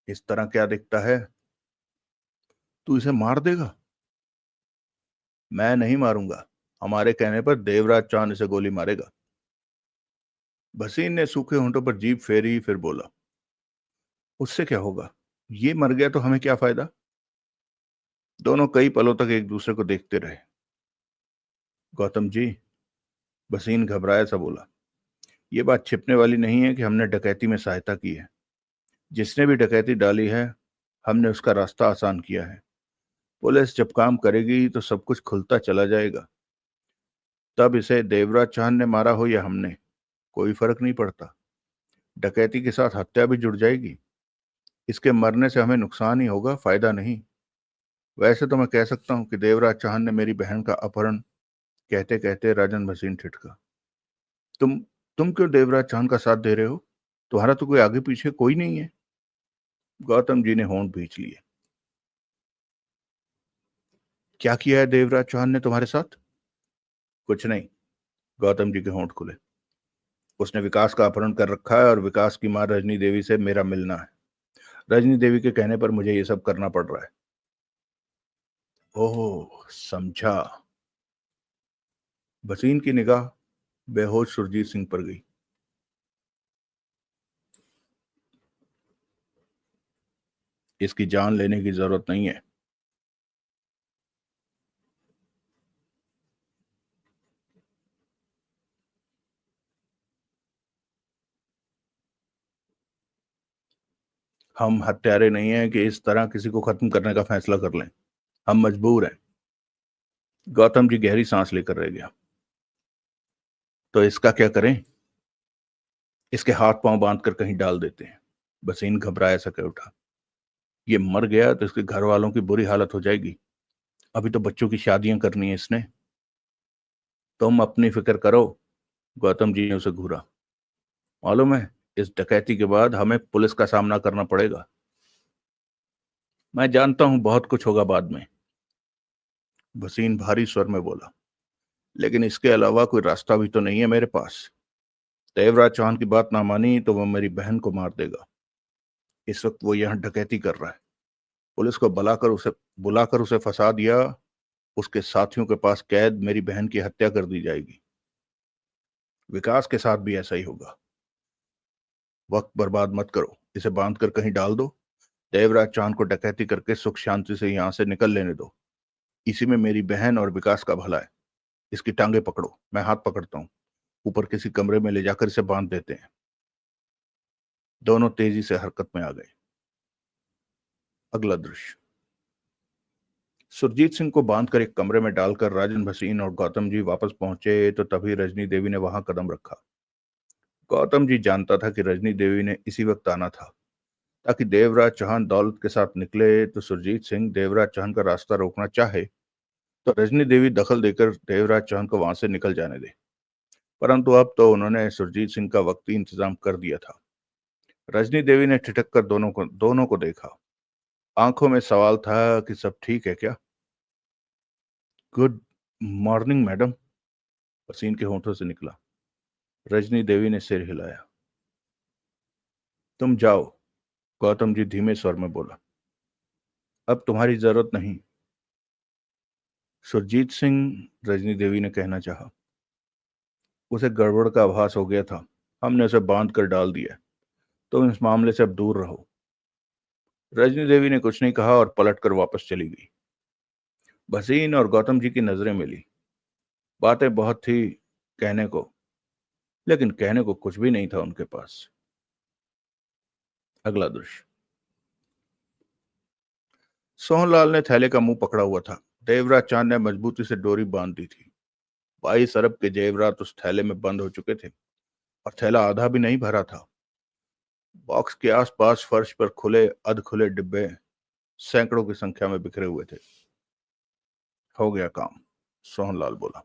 इस तरह क्या दिखता है? तू इसे मार देगा? मैं नहीं मारूंगा। हमारे कहने पर देवराज चौहान इसे गोली मारेगा। भसीन ने सूखे होंठों पर जीभ फेरी, फिर बोला। उससे क्या होगा? ये मर गया तो हमें क्या फायदा? दोनों कई पलों तक एक दूसरे को देखते रहे। गौतम जी, भसीन घबराया सा बोला, ये बात छिपने वाली नहीं है कि हमने डकैती में सहायता की है। जिसने भी डकैती डाली है, हमने उसका रास्ता आसान किया है। पुलिस जब काम करेगी तो सब कुछ खुलता चला जाएगा। तब इसे देवराज चौहान ने मारा हो या हमने, कोई फर्क नहीं पड़ता। डकैती के साथ हत्या भी जुड़ जाएगी। इसके मरने से हमें नुकसान ही होगा, फायदा नहीं। वैसे तो मैं कह सकता हूं कि देवराज चौहान ने मेरी बहन का अपहरण। कहते कहते राजन भसीन ठिठका। तुम तुम क्यों देवराज चौहान का साथ दे रहे हो? तुम्हारा तो कोई आगे पीछे कोई नहीं है। गौतम जी ने होंठ भींच लिए। क्या किया है देवराज चौहान ने तुम्हारे साथ? कुछ नहीं। गौतम जी के होंठ खुले। उसने विकास का अपहरण कर रखा है और विकास की मां रजनी देवी से मेरा मिलना है। रजनी देवी के कहने पर मुझे ये सब करना पड़ रहा है। ओह, समझा। भसीन की निगाह बेहोश सुरजीत सिंह पर गई। इसकी जान लेने की जरूरत नहीं है। हम हत्यारे नहीं हैं कि इस तरह किसी को खत्म करने का फैसला कर लें। हम मजबूर हैं। गौतम जी गहरी सांस लेकर रह गया। तो इसका क्या करें? इसके हाथ पांव बांध कर कहीं डाल देते हैं। बसीन घबराया सा कह उठा। ये मर गया तो इसके घर वालों की बुरी हालत हो जाएगी। अभी तो बच्चों की शादियां करनी है इसने। तुम अपनी फिक्र करो। गौतम जी ने उसे घूरा। मालूम है, इस डकैती के बाद हमें पुलिस का सामना करना पड़ेगा। मैं जानता हूं बहुत कुछ होगा बाद में। भसीन भारी स्वर में बोला। लेकिन इसके अलावा कोई रास्ता भी तो नहीं है मेरे पास। देवराज चौहान की बात ना मानी तो वो मेरी बहन को मार देगा। इस वक्त वो यहाँ डकैती कर रहा है। पुलिस को बुलाकर उसे फंसा दिया। उसके साथियों के पास कैद मेरी बहन की हत्या कर दी जाएगी। विकास के साथ भी ऐसा ही होगा। वक्त बर्बाद मत करो, इसे बांध कर कहीं डाल दो। देवराज चांद को डकैती करके सुख शांति से यहां से निकल लेने दो। इसी में मेरी बहन और विकास का भला है। इसकी टांगे पकड़ो, मैं हाथ पकड़ता हूं। ऊपर किसी कमरे में ले जाकर इसे बांध देते हैं। दोनों तेजी से हरकत में आ गए। अगला दृश्य। सुरजीत सिंह को बांधकर एक कमरे में डालकर राजन भसीन और गौतम जी वापस पहुंचे तो तभी रजनी देवी ने वहां कदम रखा। गौतम जी जानता था कि रजनी देवी ने इसी वक्त आना था, ताकि देवराज चौहान दौलत के साथ निकले तो सुरजीत सिंह देवराज चौहान का रास्ता रोकना चाहे तो रजनी देवी दखल देकर देवराज चौहान को वहां से निकल जाने दे। परंतु अब तो उन्होंने सुरजीत सिंह का वक्ती इंतजाम कर दिया था। रजनी देवी ने ठिठक कर दोनों को देखा। आंखों में सवाल था कि सब ठीक है क्या। गुड मॉर्निंग मैडम, पसीन के होंठों से निकला। रजनी देवी ने सिर हिलाया। तुम जाओ, गौतम जी धीमे स्वर में बोला। अब तुम्हारी जरूरत नहीं। सुरजीत सिंह, रजनी देवी ने कहना चाहा। उसे गड़बड़ का आभास हो गया था। हमने उसे बांध कर डाल दिया। तुम इस मामले से अब दूर रहो। रजनी देवी ने कुछ नहीं कहा और पलटकर वापस चली गई। भसीन और गौतम जी की नजरें मिली। बातें बहुत थी कहने को, लेकिन कहने को कुछ भी नहीं था उनके पास। अगला दृश्य। सोहनलाल ने थैले का मुंह पकड़ा हुआ था। देवराज चांद ने मजबूती से डोरी बांध दी थी। 22 अरब के जेवरात उस थैले में बंद हो चुके थे और थैला आधा भी नहीं भरा था। बॉक्स के आसपास फर्श पर खुले अधखुले डिब्बे सैकड़ों की संख्या में बिखरे हुए थे। हो गया काम, सोहनलाल बोला।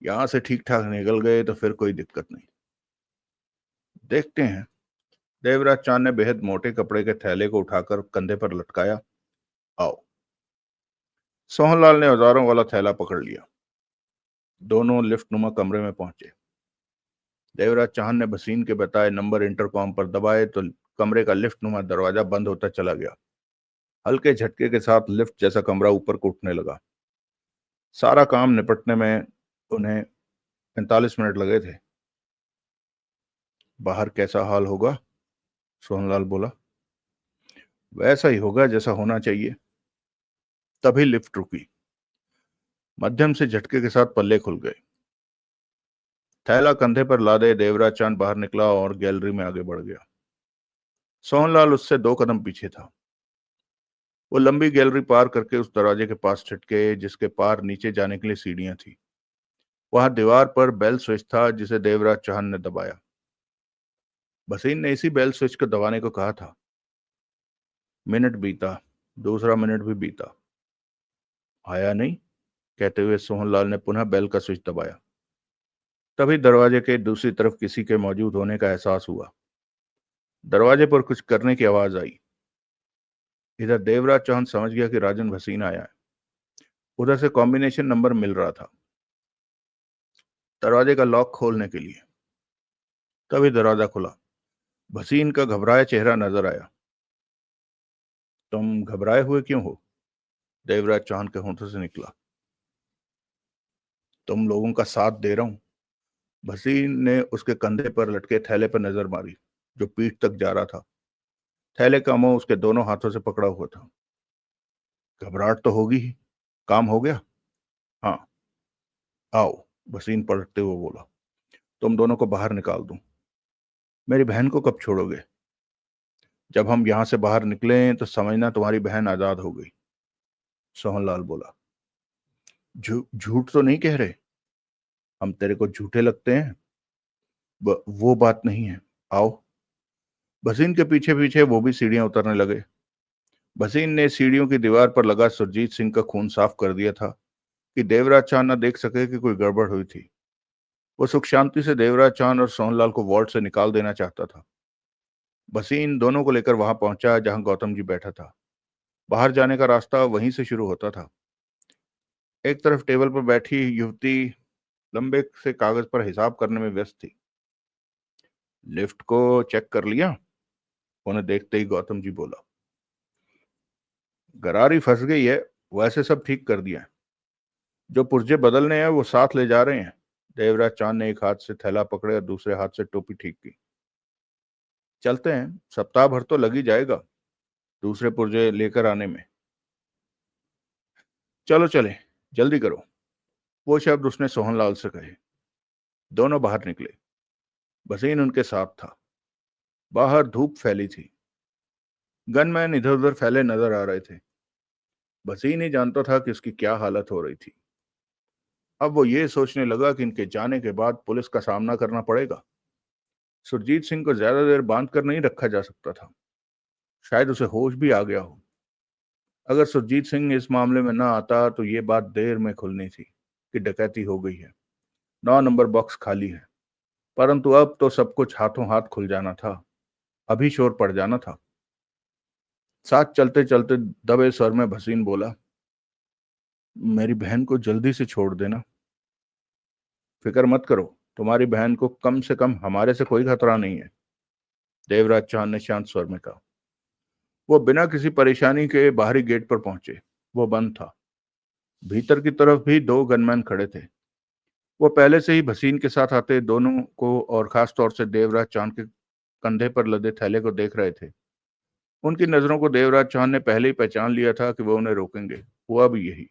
यहां से ठीक ठाक निकल गए तो फिर कोई दिक्कत नहीं। देखते हैं। देवराज चांद ने बेहद मोटे कपड़े के थैले को उठाकर कंधे पर लटकाया। आओ। सोहनलाल ने औजारों वाला थैला पकड़ लिया। दोनों लिफ्ट नुमा कमरे में पहुंचे। देवराज चांद ने भसीन के बताए नंबर इंटरकॉम पर दबाए तो कमरे का लिफ्ट नुमा दरवाजा बंद होता चला गया। हल्के झटके के साथ लिफ्ट जैसा कमरा ऊपर को उठने लगा। सारा काम निपटने में उन्हें 45 मिनट लगे थे। बाहर कैसा हाल होगा? सोहनलाल बोला। वैसा ही होगा जैसा होना चाहिए। तभी लिफ्ट रुकी। मध्यम से झटके के साथ पल्ले खुल गए। थैला कंधे पर लादे देवराज चांद बाहर निकला और गैलरी में आगे बढ़ गया। सोहनलाल उससे 2 कदम पीछे था। वो लंबी गैलरी पार करके उस दरवाजे के पास छिटके जिसके पार नीचे जाने के लिए सीढ़ियां थी। वहां दीवार पर बेल स्विच था जिसे देवराज चौहान ने दबाया। भसीन ने इसी बेल स्विच को दबाने को कहा था। मिनट बीता। दूसरा मिनट भी बीता। आया नहीं, कहते हुए सोहनलाल ने पुनः बेल का स्विच दबाया। तभी दरवाजे के दूसरी तरफ किसी के मौजूद होने का एहसास हुआ। दरवाजे पर कुछ करने की आवाज आई। इधर देवराज चौहान समझ गया कि राजन भसीन आया है। उधर से कॉम्बिनेशन नंबर मिल रहा था दरवाजे का लॉक खोलने के लिए। तभी दरवाजा खुला। भसीन का घबराया चेहरा नजर आया। तुम घबराए हुए क्यों हो? देवराज चौहान के होंठों से निकला। तुम लोगों का साथ दे रहा हूं। भसीन ने उसके कंधे पर लटके थैले पर नजर मारी जो पीठ तक जा रहा था। थैले का मुंह उसके दोनों हाथों से पकड़ा हुआ था। घबराहट तो होगी ही। काम हो गया? हाँ। आओ, वसीम पलटते हुए बोला। तुम दोनों को बाहर निकाल दूं। मेरी बहन को कब छोड़ोगे? जब हम यहां से बाहर निकले तो समझना तुम्हारी बहन आजाद हो गई। सोहनलाल बोला। झूठ तो नहीं कह रहे? हम तेरे को झूठे लगते हैं? वो बात नहीं है। आओ। भसीन के पीछे पीछे वो भी सीढ़ियां उतरने लगे। भसीन ने सीढ़ियों की दीवार पर लगा सुरजीत सिंह का खून साफ कर दिया था कि देवराज चांद न देख सके कि कोई गड़बड़ हुई थी। वो सुख शांति से देवराज चांद और सोहनलाल को वॉल्ट से निकाल देना चाहता था। भसीन दोनों को लेकर वहां पहुंचा जहां गौतम जी बैठा था। बाहर जाने का रास्ता वहीं से शुरू होता था। एक तरफ टेबल पर बैठी युवती लंबे से कागज पर हिसाब करने में व्यस्त थी। लिफ्ट को चेक कर लिया? उन्हें देखते ही गौतम जी बोला। गरारी फंस गई है, वैसे सब ठीक कर दिया है। जो पुर्जे बदलने हैं वो साथ ले जा रहे हैं। देवराज चांद ने एक हाथ से थैला पकड़े और दूसरे हाथ से टोपी ठीक की। चलते हैं, सप्ताह भर तो लग ही जाएगा दूसरे पुर्जे लेकर आने में। चलो चले, जल्दी करो। वो शब्द उसने सोहनलाल से कहे। दोनों बाहर निकले। भसीन उनके साथ था। बाहर धूप फैली थी। गनमैन इधर उधर फैले नजर आ रहे थे। भसीन ही जानता था कि उसकी क्या हालत हो रही थी। अब वो ये सोचने लगा कि इनके जाने के बाद पुलिस का सामना करना पड़ेगा। सुरजीत सिंह को ज्यादा देर बांध कर नहीं रखा जा सकता था। शायद उसे होश भी आ गया हो। अगर सुरजीत सिंह इस मामले में ना आता तो ये बात देर में खुलनी थी कि डकैती हो गई है, 9 नंबर बॉक्स खाली है। परंतु अब तो सब कुछ हाथों हाथ खुल जाना था। अभी शोर पड़ जाना था। साथ चलते चलते दबे स्वर में भसीन बोला। मेरी बहन को जल्दी से छोड़ देना। फिक्र मत करो, तुम्हारी बहन को कम से कम हमारे से कोई खतरा नहीं है, देवराज चांद ने शांत स्वर में कहा। वो बिना किसी परेशानी के बाहरी गेट पर पहुंचे। वो बंद था। भीतर की तरफ भी 2 गनमैन खड़े थे। वो पहले से ही भसीन के साथ आते दोनों को और खास तौर से देवराज चांद के कंधे पर लदे थैले को देख रहे थे। उनकी नजरों को देवराज चांद ने पहले ही पहचान लिया था कि वो उन्हें रोकेंगे। हुआ भी यही।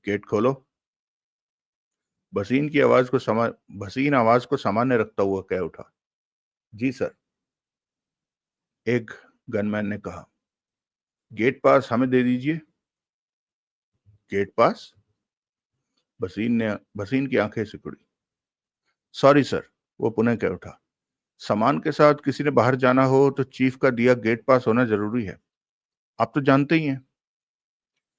गेट खोलो। भसीन की आवाज को समा भसीन आवाज को सामान्य रखता हुआ कह उठा। जी सर, एक गनमैन ने कहा। गेट पास हमें दे दीजिए। गेट पास? भसीन की आंखें सिकुड़ी। सॉरी सर, वो पुनः कह उठा। सामान के साथ किसी ने बाहर जाना हो तो चीफ का दिया गेट पास होना जरूरी है। आप तो जानते ही हैं।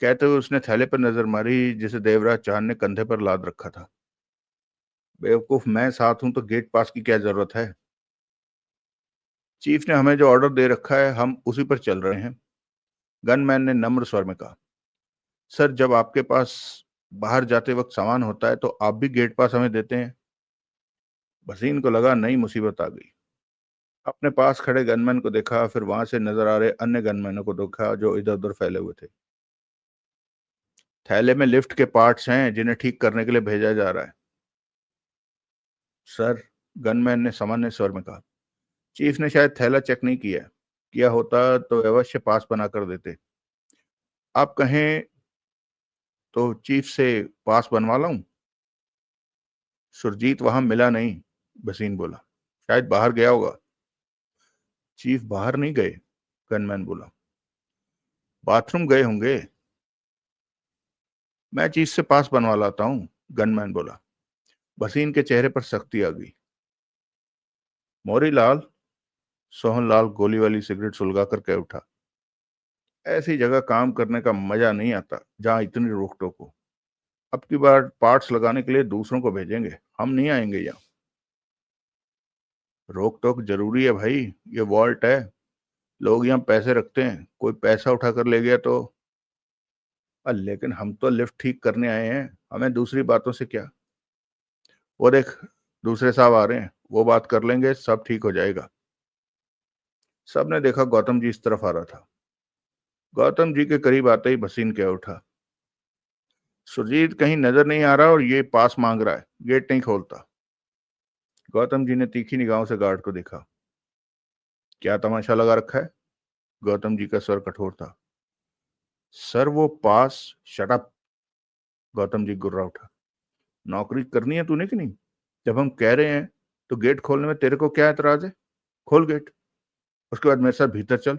कहते हुए उसने थैले पर नजर मारी जिसे देवराज चांद ने कंधे पर लाद रखा था। बेवकूफ, मैं साथ हूं तो गेट पास की क्या जरूरत है? चीफ ने हमें जो ऑर्डर दे रखा है हम उसी पर चल रहे हैं, गनमैन ने नम्र स्वर में कहा। सर, जब आपके पास बाहर जाते वक्त सामान होता है तो आप भी गेट पास हमें देते हैं। भसीन को लगा नई मुसीबत आ गई। अपने पास खड़े गनमैन को देखा, फिर वहां से नजर आ रहे अन्य गनमैनों को देखा जो इधर उधर फैले हुए थे। थैले में लिफ्ट के पार्ट्स हैं जिन्हें ठीक करने के लिए भेजा जा रहा है, सर, गनमैन ने सामान्य स्वर में कहा। चीफ ने शायद थैला चेक नहीं किया। किया होता तो अवश्य पास बना कर देते। आप कहें तो चीफ से पास बनवा लाऊं? सुरजीत वहां मिला नहीं, भसीन बोला। शायद बाहर गया होगा। चीफ बाहर नहीं गए, गनमैन बोला। बाथरूम गए होंगे। मैं चीफ से पास बनवा लाता हूं, गनमैन बोला। भसीन के चेहरे पर सख्ती आ गई। मोरी लाल, सोहनलाल गोली वाली सिगरेट सुलगा कर कह उठा। ऐसी जगह काम करने का मजा नहीं आता जहां इतनी रोक टोक हो। अब की बार पार्ट्स लगाने के लिए दूसरों को भेजेंगे, हम नहीं आएंगे यहाँ। रोक टोक जरूरी है भाई, ये वॉल्ट है। लोग यहाँ पैसे रखते हैं, कोई पैसा उठा कर ले गया तो। लेकिन हम तो लिफ्ट ठीक करने आए हैं, हमें दूसरी बातों से क्या। वो देख, दूसरे साहब आ रहे हैं, वो बात कर लेंगे, सब ठीक हो जाएगा। सबने देखा गौतम जी इस तरफ आ रहा था। गौतम जी के करीब आते ही भसीन कह उठा। सुरजीत कहीं नजर नहीं आ रहा और ये पास मांग रहा है, गेट नहीं खोलता। गौतम जी ने तीखी निगाहों से गार्ड को देखा। क्या तमाशा लगा रखा है? गौतम जी का स्वर कठोर था। सर वो pass. Shut up. Gautam ji गुर्रा उठा। नौकरी करनी है तूने कि नहीं? जब हम कह रहे हैं तो गेट खोलने में तेरे को क्या एतराज है? खोल गेट। उसके बाद मेरे साथ भीतर चल।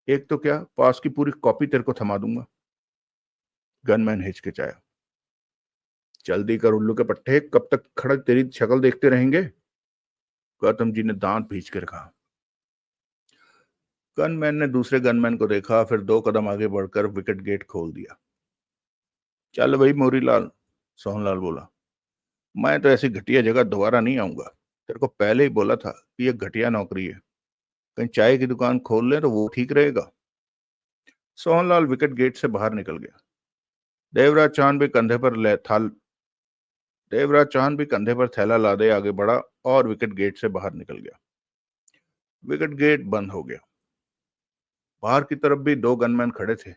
एक तो क्या, पास की पूरी कॉपी तेरे को थमा दूंगा। गनमैन हिचकिचाया। जल्दी कर उल्लू के पट्टे, कब तक खड़े तेरी शक्ल देखते रहेंगे? गौतम जी ने दांत भींच कर कहा। गनमैन ने दूसरे गनमैन को देखा, फिर 2 कदम आगे बढ़कर विकेट गेट खोल दिया। चल भाई मोरीलाल, सोहनलाल बोला। मैं तो ऐसी घटिया जगह दोबारा नहीं आऊंगा। तेरे को पहले ही बोला था कि यह घटिया नौकरी है। कहीं चाय की दुकान खोल ले तो वो ठीक रहेगा। सोहनलाल विकेट गेट से बाहर निकल गया। देवराज चांद भी कंधे पर देवराज चांद भी कंधे पर थैला लादे आगे बढ़ा और विकेट गेट से बाहर निकल गया। विकेट गेट बंद हो गया। बाहर की तरफ भी 2 गनमैन खड़े थे।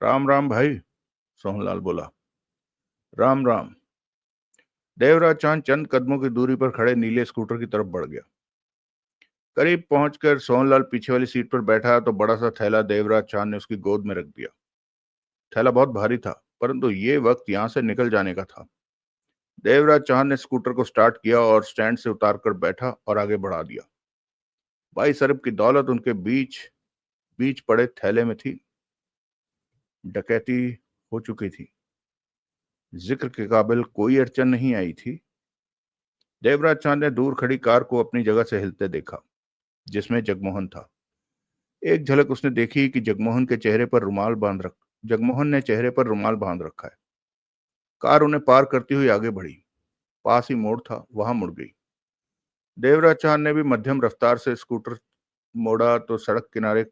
राम राम भाई, सोहनलाल बोला। राम राम। देवराज चांद चंद कदमों की दूरी पर खड़े नीले स्कूटर की तरफ बढ़ गया। करीब पहुंचकर सोहनलाल पीछे वाली सीट पर बैठा तो बड़ा सा थैला देवराज चांद ने उसकी गोद में रख दिया। थैला बहुत भारी था, परंतु ये वक्त यहां से निकल जाने का था। देवराज चांद ने स्कूटर को स्टार्ट किया और स्टैंड से उतारकर बैठा और आगे बढ़ा दिया। 22 अरब की दौलत उनके बीच बीच पड़े थैले में थी। डकैती हो चुकी थी। जिक्र के काबिल कोई अड़चन नहीं आई थी। देवराज चांद ने दूर खड़ी कार को अपनी जगह से हिलते देखा, जिसमें जगमोहन था। एक झलक उसने देखी कि जगमोहन ने चेहरे पर रुमाल बांध रखा है। कार उन्हें पार करती हुई आगे बढ़ी। पास ही मोड़ था, वहां मुड़ गई। देवराज चांद ने भी मध्यम रफ्तार से स्कूटर मोड़ा तो सड़क किनारे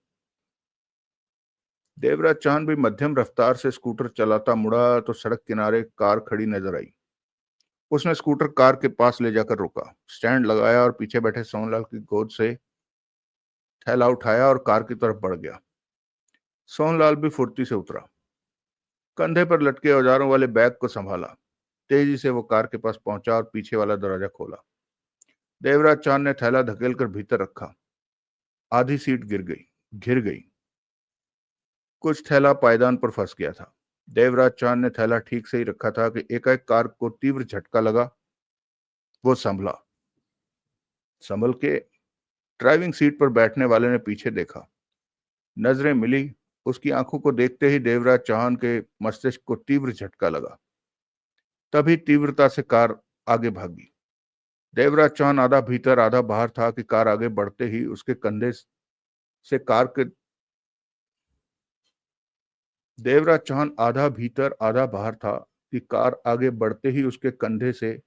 देवराज चांद भी मध्यम रफ्तार से स्कूटर चलाता मुड़ा तो सड़क किनारे कार खड़ी नजर आई। उसने स्कूटर कार के पास ले जाकर रोका, स्टैंड लगाया और पीछे बैठे सोहनलाल की गोद से थैला उठाया और कार की तरफ बढ़ गया। सोहनलाल भी फुर्ती से उतरा, कंधे पर लटके औजारों वाले बैग को संभाला। तेजी से वो कार के पास पहुंचा और पीछे वाला दरवाजा खोला। देवराज चांद ने थैला धकेलकर भीतर रखा। आधी सीट घिर गई। कुछ थैला पायदान पर फंस गया था। देवराज चांद ने थैला ठीक से ही रखा था कि एकाएक कार को तीव्र झटका लगा। वो संभल के ड्राइविंग सीट पर बैठने वाले ने पीछे देखा। नजरें मिली। उसकी आंखों को देखते ही देवराज चांद के मस्तिष्क को तीव्र झटका लगा। तभी तीव्रता से कार आगे भागी। देवराज चांद आधा भीतर आधा बाहर था कि कार आगे बढ़ते ही उसके कंधे से कार के देवराज चांद आधा भीतर आधा बाहर था कि कार आगे बढ़ते ही उसके कंधे से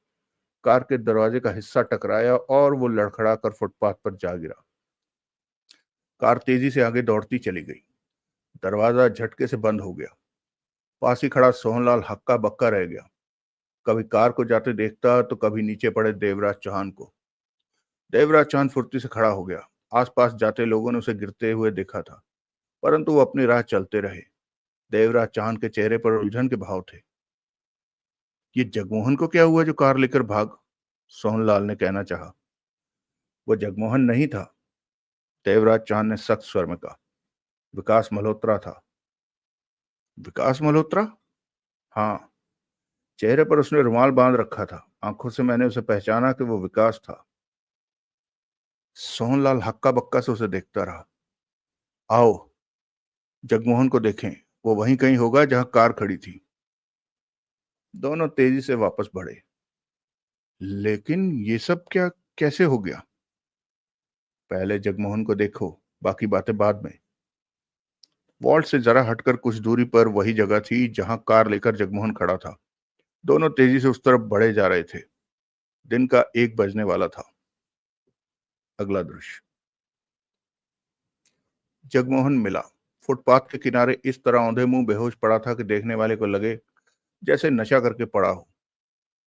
कार के दरवाजे का हिस्सा टकराया और वो लड़खड़ा कर फुटपाथ पर जा गिरा। कार तेजी से आगे दौड़ती चली गई। दरवाजा झटके से बंद हो गया। पास ही खड़ा सोहनलाल हक्का बक्का रह गया। कभी कार को जाते देखता तो कभी नीचे पड़े देवराज चांद को। देवराज चांद फुर्ती से खड़ा हो गया। आसपास जाते लोगों ने उसे गिरते हुए देखा था, परंतु वो अपनी राह चलते रहे। देवराज चांद के चेहरे पर उलझन के भाव थे। ये जगमोहन को क्या हुआ जो कार लेकर भाग? सोहनलाल ने कहना चाहा। वो जगमोहन नहीं था, देवराज चांद ने सख्त स्वर में कहा। विकास मल्होत्रा था। विकास मल्होत्रा? हाँ। चेहरे पर उसने रुमाल बांध रखा था। आंखों से मैंने उसे पहचाना कि वो विकास था। सोहनलाल हक्का बक्का से उसे देखता रहा। आओ, जगमोहन को देखें। वो वहीं कहीं होगा जहां कार खड़ी थी। दोनों तेजी से वापस बढ़े। लेकिन ये सब क्या, कैसे हो गया? पहले जगमोहन को देखो, बाकी बातें बाद में। वॉल्ट से जरा हटकर कुछ दूरी पर वही जगह थी जहां कार लेकर जगमोहन खड़ा था। दोनों तेजी से उस तरफ बढ़े जा रहे थे। दिन का 1 बजने वाला था। अगला दृश्य। जगमोहन मिला। फुटपाथ के किनारे इस तरह औंधे मुंह बेहोश पड़ा था कि देखने वाले को लगे जैसे नशा करके पड़ा हो।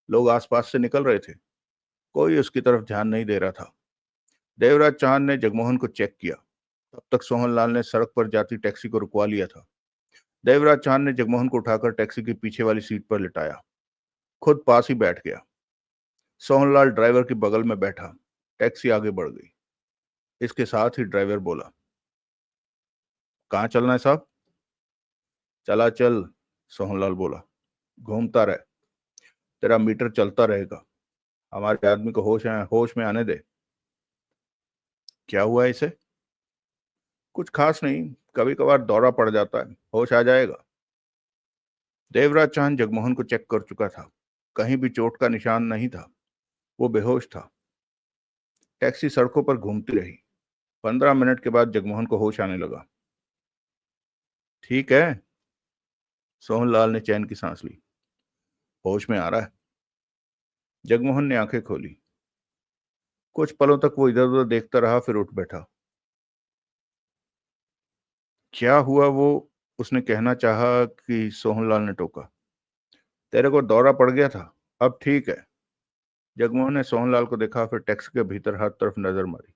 लोग आसपास से निकल रहे थे। कोई उसकी तरफ ध्यान नहीं दे रहा था। देवराज चांद ने जगमोहन को चेक किया। तब तक सोहनलाल ने सड़क पर जाती टैक्सी को रुकवा लिया था। देवराज चांद ने जगमोहन को उठाकर टैक्सी की पीछे वाली सीट पर लिटाया, खुद पास ही बैठ गया। सोहनलाल ड्राइवर के बगल में बैठा। टैक्सी आगे बढ़ गई। इसके साथ ही ड्राइवर बोला, कहाँ चलना है साहब? चला चल, सोहनलाल बोला, घूमता रहे, तेरा मीटर चलता रहेगा। हमारे आदमी को होश में आने दे। क्या हुआ इसे? कुछ खास नहीं, कभी कभार दौरा पड़ जाता है, होश आ जाएगा। देवराज चांद जगमोहन को चेक कर चुका था, कहीं भी चोट का निशान नहीं था। वो बेहोश था। टैक्सी सड़कों पर घूमती रही। 15 मिनट के बाद जगमोहन को होश आने लगा। ठीक है, सोहनलाल ने चैन की सांस ली। होश में आ रहा है। जगमोहन ने आंखें खोली। कुछ पलों तक वो इधर उधर देखता रहा, फिर उठ बैठा। क्या हुआ वो उसने कहना चाहा कि सोहनलाल ने टोका। तेरे को दौरा पड़ गया था, अब ठीक है। जगमोहन ने सोहनलाल को देखा, फिर टैक्सी के भीतर हर तरफ नजर मारी।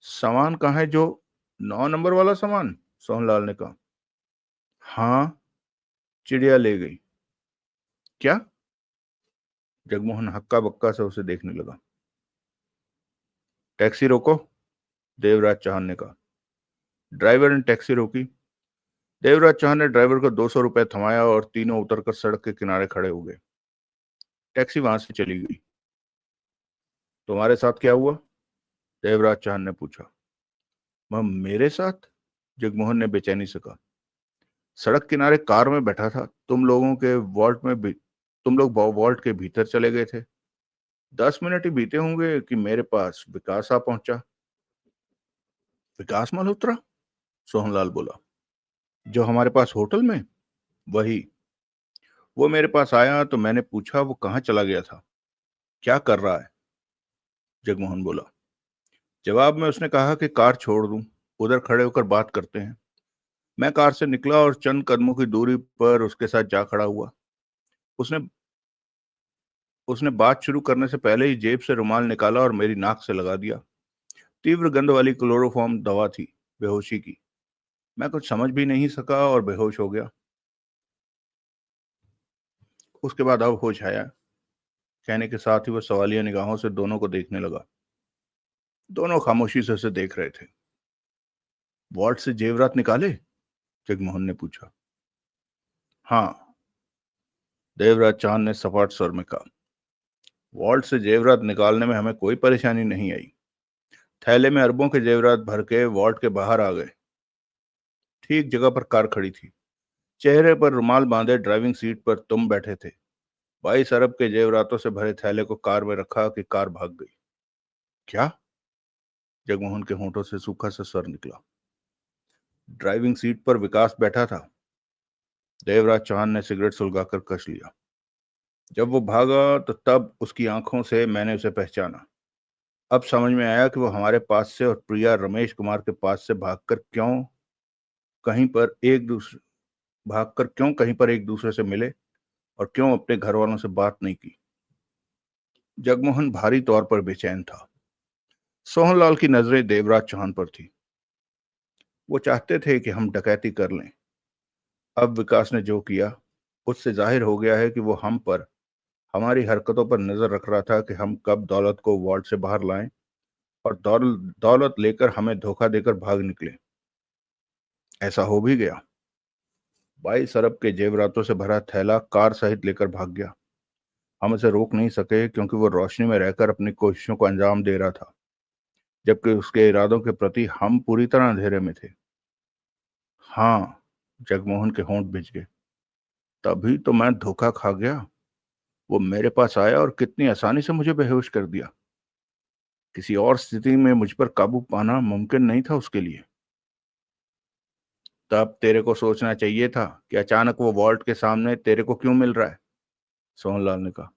सामान कहाँ है? जो 9 नंबर वाला सामान? सोहनलाल ने कहा। हाँ, चिड़िया ले गई। क्या? जगमोहन हक्का बक्का से उसे देखने लगा। टैक्सी रोको, देवराज चौहान ने कहा। ड्राइवर ने टैक्सी रोकी। देवराज चौहान ने ड्राइवर को 200 रुपए थमाया और तीनों उतरकर सड़क के किनारे खड़े हो गए। टैक्सी वहां से चली गई। तुम्हारे साथ क्या हुआ? देवराज चौहान ने पूछा। मेरे साथ? जगमोहन ने बेचैनी से कहा। सड़क किनारे कार में बैठा था, तुम लोग वॉल्ट के भीतर चले गए थे। 10 मिनट ही बीते होंगे कि मेरे पास विकास आ पहुंचा। विकास मल्होत्रा? सोहनलाल बोला। जो हमारे पास होटल में? वही। वो मेरे पास आया तो मैंने पूछा वो कहाँ चला गया था, क्या कर रहा है। जगमोहन बोला। जवाब में उसने कहा कि कार छोड़ दूं, उधर खड़े होकर बात करते हैं। मैं कार से निकला और चंद कदमों की दूरी पर उसके साथ जा खड़ा हुआ। उसने उसने बात शुरू करने से पहले ही जेब से रुमाल निकाला और मेरी नाक से लगा दिया। तीव्र गंध वाली क्लोरोफॉर्म दवा थी, बेहोशी की। मैं कुछ समझ भी नहीं सका और बेहोश हो गया। उसके बाद अब होश आया। कहने के साथ ही वह सवालिया निगाहों से दोनों को देखने लगा। दोनों खामोशी से उसे देख रहे थे। वॉल्ट से जेवरात निकाले? जगमोहन ने पूछा। हाँ, देवराज चांद ने सपाट स्वर में कहा। वॉल्ट से जेवरात निकालने में हमें कोई परेशानी नहीं आई। थैले में अरबों के जेवरात भर के वॉल्ट के बाहर आ गए। ठीक जगह पर कार खड़ी थी। चेहरे पर रुमाल बांधे ड्राइविंग सीट पर तुम बैठे थे। 22 अरब के जेवरातों से भरे थैले को कार में रखा कि कार भाग गई। क्या? जगमोहन के होंठों से सूखा सा स्वर निकला। ड्राइविंग सीट पर विकास बैठा था। देवराज चौहान ने सिगरेट सुलगाकर कश लिया। जब वो भागा तो तब उसकी आंखों से मैंने उसे पहचाना। अब समझ में आया कि वो हमारे पास से और प्रिया रमेश कुमार के पास से कहीं पर एक दूसरे भागकर क्यों कहीं पर एक दूसरे से मिले और क्यों अपने घर वालों से बात नहीं की। जगमोहन भारी तौर पर बेचैन था। सोहनलाल की नजरें देवराज चौहान पर थी। वो चाहते थे कि हम डकैती कर लें। अब विकास ने जो किया, उससे जाहिर हो गया है कि वो हम पर, हमारी हरकतों पर नजर रख रहा था कि हम कब दौलत को वार्ड से बाहर लाएं और दौलत लेकर हमें धोखा देकर भाग निकले। ऐसा हो भी गया। 22 अरब के जेवरातों से भरा थैला कार सहित लेकर भाग गया। हम उसे रोक नहीं सके क्योंकि वो रोशनी में रहकर अपनी कोशिशों को अंजाम दे रहा था, जबकि उसके इरादों के प्रति हम पूरी तरह अंधेरे में थे। हाँ, जगमोहन के होंठ भिज गए। तभी तो मैं धोखा खा गया। वो मेरे पास आया और कितनी आसानी से मुझे बेहोश कर दिया। किसी और स्थिति में मुझ पर काबू पाना मुमकिन नहीं था उसके लिए। तब तेरे को सोचना चाहिए था कि अचानक वो वॉल्ट के सामने तेरे को क्यों मिल रहा है, सोहनलाल ने कहा।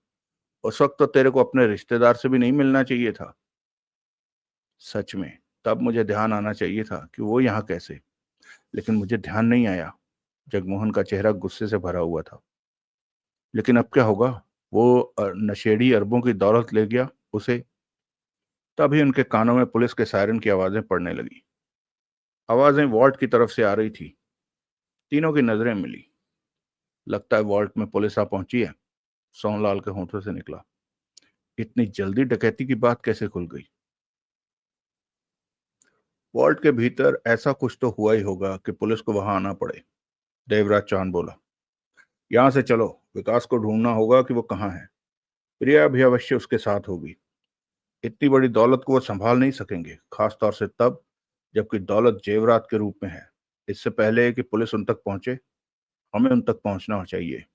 उस वक्त तो तेरे को अपने रिश्तेदार से भी नहीं मिलना चाहिए था। सच में, तब मुझे ध्यान आना चाहिए था कि वो यहाँ कैसे, लेकिन मुझे ध्यान नहीं आया। जगमोहन का चेहरा गुस्से से भरा हुआ था। लेकिन अब क्या होगा? वो नशेड़ी अरबों की दौलत ले गया उसे। तभी उनके कानों में पुलिस के सायरन की आवाजें पड़ने लगी। आवाजें वॉल्ट की तरफ से आ रही थी। तीनों की नजरें मिली। लगता है वॉल्ट में पुलिस आ पहुंची है, सोहनलाल के होंठों से निकला। इतनी जल्दी डकैती की बात कैसे खुल गई? वॉल्ट के भीतर ऐसा कुछ तो हुआ ही होगा कि पुलिस को वहां आना पड़े, देवराज चांद बोला। यहां से चलो, विकास को ढूंढना होगा कि वो कहाँ है। प्रिया भी अवश्य उसके साथ होगी। इतनी बड़ी दौलत को वो संभाल नहीं सकेंगे, खास तौर से तब जबकि दौलत जेवरात के रूप में है। इससे पहले कि पुलिस उन तक पहुंचे, हमें उन तक पहुंचना चाहिए।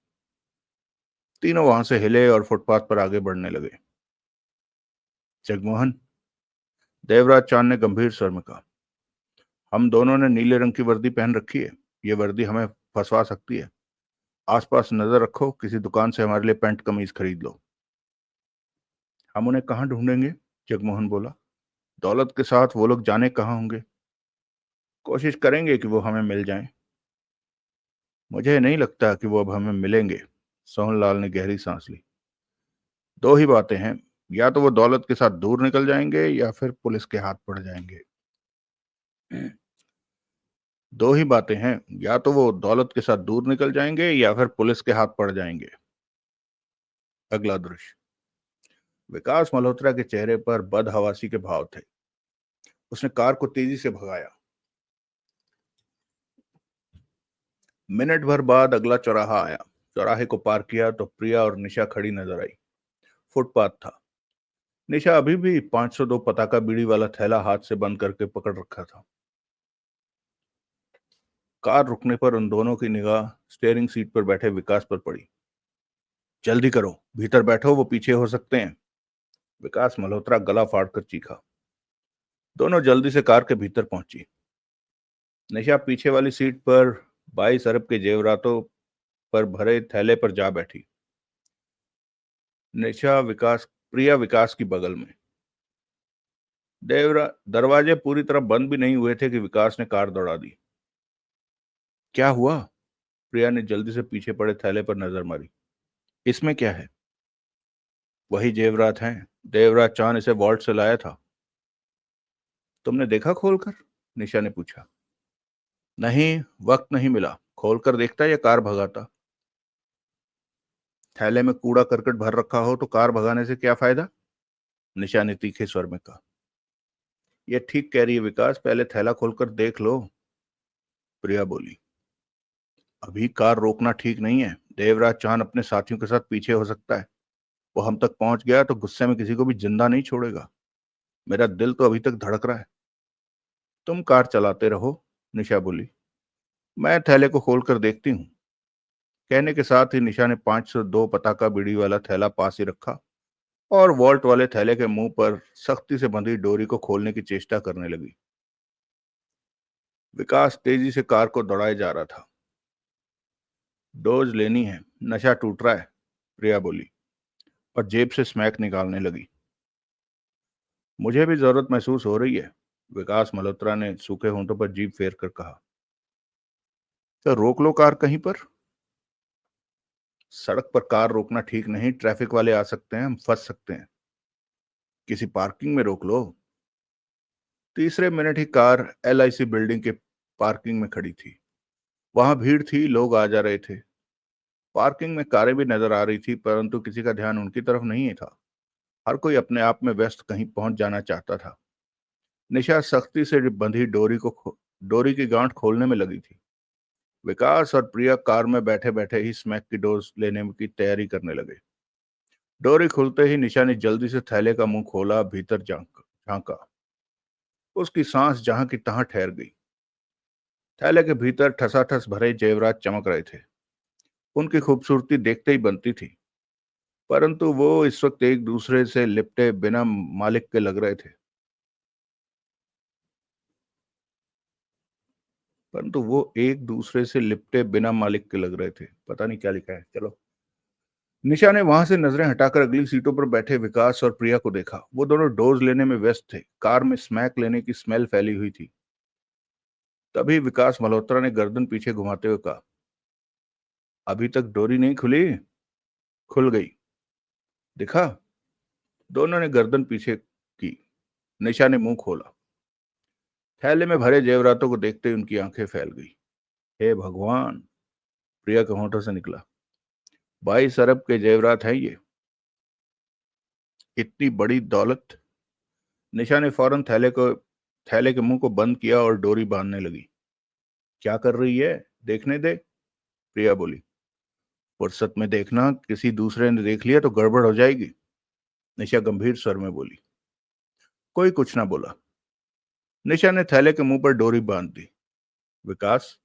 तीनों वहां से हिले और फुटपाथ पर आगे बढ़ने लगे। जगमोहन, देवराज चांद ने गंभीर स्वर में कहा, हम दोनों ने नीले रंग की वर्दी पहन रखी है। ये वर्दी हमें फंसवा सकती है। आसपास नजर रखो, किसी दुकान से हमारे लिए पैंट कमीज खरीद लो। हम उन्हें कहाँ ढूंढेंगे? जगमोहन बोला। दौलत के साथ वो लोग जाने कहाँ होंगे। कोशिश करेंगे कि वो हमें मिल जाएं। मुझे नहीं लगता कि वो अब हमें मिलेंगे। सोहनलाल ने गहरी सांस ली। दो ही बातें हैं, या तो वो दौलत के साथ दूर निकल जाएंगे या फिर पुलिस के हाथ पड़ जाएंगे। दो ही बातें हैं, या तो वो दौलत के साथ दूर निकल जाएंगे या फिर पुलिस के हाथ पड़ जाएंगे। अगला दृश्य। विकास मल्होत्रा के चेहरे पर बदहवासी के भाव थे। उसने कार को तेजी से भगाया। मिनट भर बाद अगला चौराहा आया। चौराहे को पार किया तो प्रिया और निशा खड़ी नजर आई। फुटपाथ था। निशा अभी भी 502 पताका बीड़ी वाला थैला हाथ से बंद करके पकड़ रखा था। कार रुकने पर उन दोनों की निगाह स्टीयरिंग सीट पर बैठे विकास पर पड़ी। जल्दी करो, भीतर बैठो, वो पीछे हो सकते हैं। विकास मल्होत्रा गला फाड़कर चीखा। दोनों जल्दी से कार के भीतर पहुंची। निशा पीछे वाली सीट पर 22 अरब के जेवरातों पर भरे थैले पर जा बैठी। प्रिया विकास की बगल में। देवरा दरवाजे पूरी तरह बंद भी नहीं हुए थे कि विकास ने कार दौड़ा दी। क्या हुआ? प्रिया ने जल्दी से पीछे पड़े थैले पर नजर मारी। इसमें क्या है? वही जेवरात हैं। देवराज चांद इसे वॉल्ट से लाया था। तुमने देखा खोलकर? निशा ने पूछा। नहीं, वक्त नहीं मिला। खोलकर देखता या कार भगाता। थैले में कूड़ा करकट भर रखा हो तो कार भगाने से क्या फायदा? निशा ने तीखे स्वर में कहा। यह ठीक कह रही है विकास, पहले थैला खोलकर देख लो। प्रिया बोली। अभी कार रोकना ठीक नहीं है। देवराज चांद अपने साथियों के साथ पीछे हो सकता है। वो हम तक पहुंच गया तो गुस्से में किसी को भी जिंदा नहीं छोड़ेगा। मेरा दिल तो अभी तक धड़क रहा है। तुम कार चलाते रहो, निशा बोली। मैं थैले को खोलकर देखती हूँ। कहने के साथ ही निशा ने 502 पताका बीड़ी वाला थैला पास ही रखा और वॉल्ट वाले थैले के मुंह पर सख्ती से बंधी डोरी को खोलने की चेष्टा करने लगी। विकास तेजी से कार को दौड़ाए जा रहा था। डोज लेनी है, नशा टूट रहा है, प्रिया बोली और जेब से स्मैक निकालने लगी। मुझे भी जरूरत महसूस हो रही है, विकास मल्होत्रा ने सूखे होंठों पर जीभ फेर कर कहा। तो रोक लो कार कहीं पर। सड़क पर कार रोकना ठीक नहीं, ट्रैफिक वाले आ सकते हैं, हम फंस सकते हैं। किसी पार्किंग में रोक लो। तीसरे मिनट ही कार LIC बिल्डिंग के पार्किंग में खड़ी थी। वहां भीड़ थी, लोग आ जा रहे थे। पार्किंग में कारें भी नजर आ रही थी, परंतु किसी का ध्यान उनकी तरफ नहीं था। हर कोई अपने आप में व्यस्त कहीं पहुंच जाना चाहता था। निशा सख्ती से बंधी डोरी की गांठ खोलने में लगी थी। विकास और प्रिया कार में बैठे बैठे ही स्मैक की डोज लेने की तैयारी करने लगे। डोरी खुलते ही निशा ने जल्दी से थैले का मुंह खोला, भीतर झांका। उसकी सांस जहां की तहां ठहर गई। थैले के भीतर ठसाठस भरे जेवरात चमक रहे थे। उनकी खूबसूरती देखते ही बनती थी, परंतु वो इस वक्त एक दूसरे से लिपटे बिना मालिक के लग रहे थे। परंतु वो एक दूसरे से लिपटे बिना मालिक के लग रहे थे। पता नहीं क्या लिखा है, चलो। निशा ने वहां से नजरें हटाकर अगली सीटों पर बैठे विकास और प्रिया को देखा। वो दोनों डोज लेने में व्यस्त थे। कार में स्मैक लेने की स्मेल फैली हुई थी। तभी विकास मल्होत्रा ने गर्दन पीछे घुमाते हुए कहा, अभी तक डोरी नहीं खुली? खुल गई, दिखा। दोनों ने गर्दन पीछे की। निशा ने मुंह खोला। थैले में भरे जेवरातों को देखते ही उनकी आंखें फैल गई। हे भगवान, प्रिया के होंठों से निकला। 22 अरब के जेवरात है ये। इतनी बड़ी दौलत। निशा ने फौरन थैले को थैले के मुंह को बंद किया और डोरी बांधने लगी। क्या कर रही है, देखने दे, प्रिया बोली। फुर्सत में देखना, किसी दूसरे ने देख लिया तो गड़बड़ हो जाएगी, निशा गंभीर स्वर में बोली। कोई कुछ ना बोला। निशा ने थैले के मुंह पर डोरी बांध दी। विकास,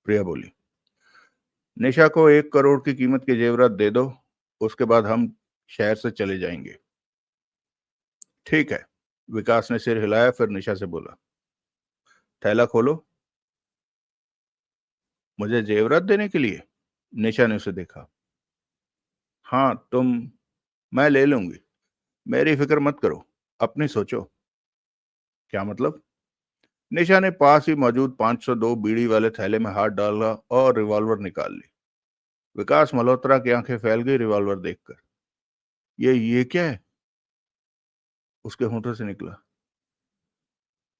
प्रिया बोली, निशा को 1 करोड़ की कीमत के जेवरात दे दो, उसके बाद हम शहर से चले जाएंगे। ठीक है, विकास ने सिर हिलाया, फिर निशा से बोला, थैला खोलो। मुझे जेवरात देने के लिए? निशा ने उसे देखा। हाँ तुम, मैं ले लूंगी, मेरी फिक्र मत करो, अपनी सोचो। क्या मतलब? निशा ने पास ही मौजूद 502 बीड़ी वाले थैले में हाथ डाला और रिवॉल्वर निकाल ली। विकास मल्होत्रा की आंखें फैल गई रिवॉल्वर देखकर। ये क्या है? उसके होठों से निकला।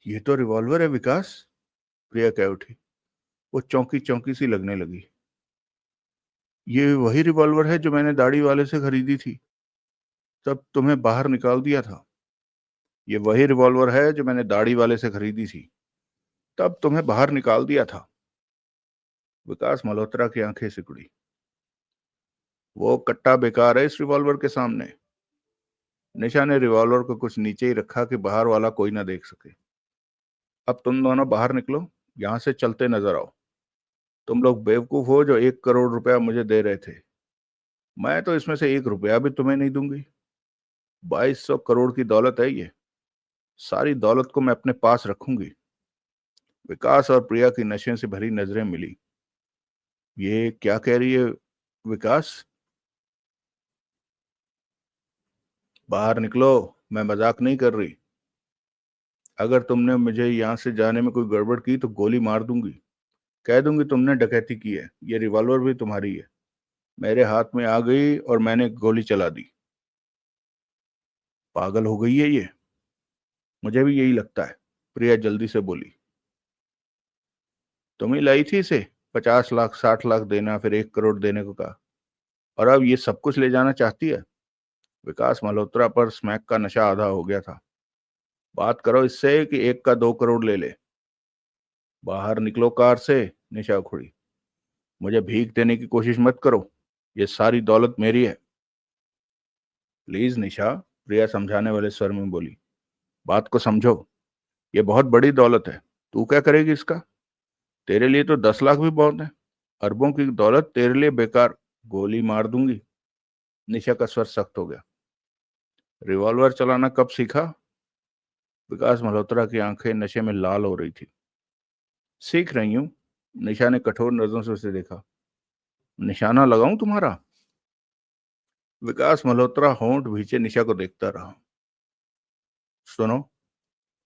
ये तो रिवॉल्वर है विकास। प्रिया कह उठी। वो चौंकी चौंकी सी लगने लगी। ये वही रिवॉल्वर है जो मैंने दाढ़ी वाले से खरीदी थी, तब तुम्हें बाहर निकाल दिया था। ये वही रिवॉल्वर है जो मैंने दाढ़ी वाले से खरीदी थी, तब तुम्हें बाहर निकाल दिया था। विकास मल्होत्रा की आंखें सिकुड़ी। वो कट्टा बेकार है इस रिवॉल्वर के सामने। निशा ने रिवॉल्वर को कुछ नीचे ही रखा कि बाहर वाला कोई ना देख सके। अब तुम दोनों बाहर निकलो, यहां से चलते नजर आओ। तुम लोग बेवकूफ हो जो 1 करोड़ रुपया मुझे दे रहे थे। मैं तो इसमें से 1 रुपया भी तुम्हें नहीं दूंगी। 2200 करोड़ की दौलत है ये, सारी दौलत को मैं अपने पास रखूंगी। विकास और प्रिया की नशे से भरी नजरें मिली। ये क्या कह रही है विकास? बाहर निकलो, मैं मजाक नहीं कर रही। अगर तुमने मुझे यहां से जाने में कोई गड़बड़ की तो गोली मार दूंगी। कह दूंगी तुमने डकैती की है, ये रिवॉल्वर भी तुम्हारी है। मेरे हाथ में आ गई और मैंने गोली चला दी। पागल हो गई है ये। मुझे भी यही लगता है, प्रिया जल्दी से बोली। तुम ही लाई थी इसे, 50 लाख 60 लाख देना, फिर 1 करोड़ देने को कहा, और अब ये सब कुछ ले जाना चाहती है। विकास मल्होत्रा पर स्मैक का नशा आधा हो गया था। बात करो इससे कि 1 का 2 करोड़ ले ले। बाहर निकलो कार से, निशा उखड़ी। मुझे भीख देने की कोशिश मत करो, ये सारी दौलत मेरी है। प्लीज निशा, प्रिया समझाने वाले स्वर में बोली। बात को समझो, ये बहुत बड़ी दौलत है। तू क्या करेगी इसका? तेरे लिए तो 10 लाख भी बहुत है। अरबों की दौलत तेरे लिए बेकार। गोली मार दूंगी। निशा का स्वर सख्त हो गया। रिवॉल्वर चलाना कब सीखा? विकास मल्होत्रा की आंखें नशे में लाल हो रही थी। सीख रही हूं। निशा ने कठोर नजरों से उसे देखा। निशाना लगाऊं तुम्हारा? विकास मल्होत्रा होंठ भींचे निशा को देखता रहा। सुनो,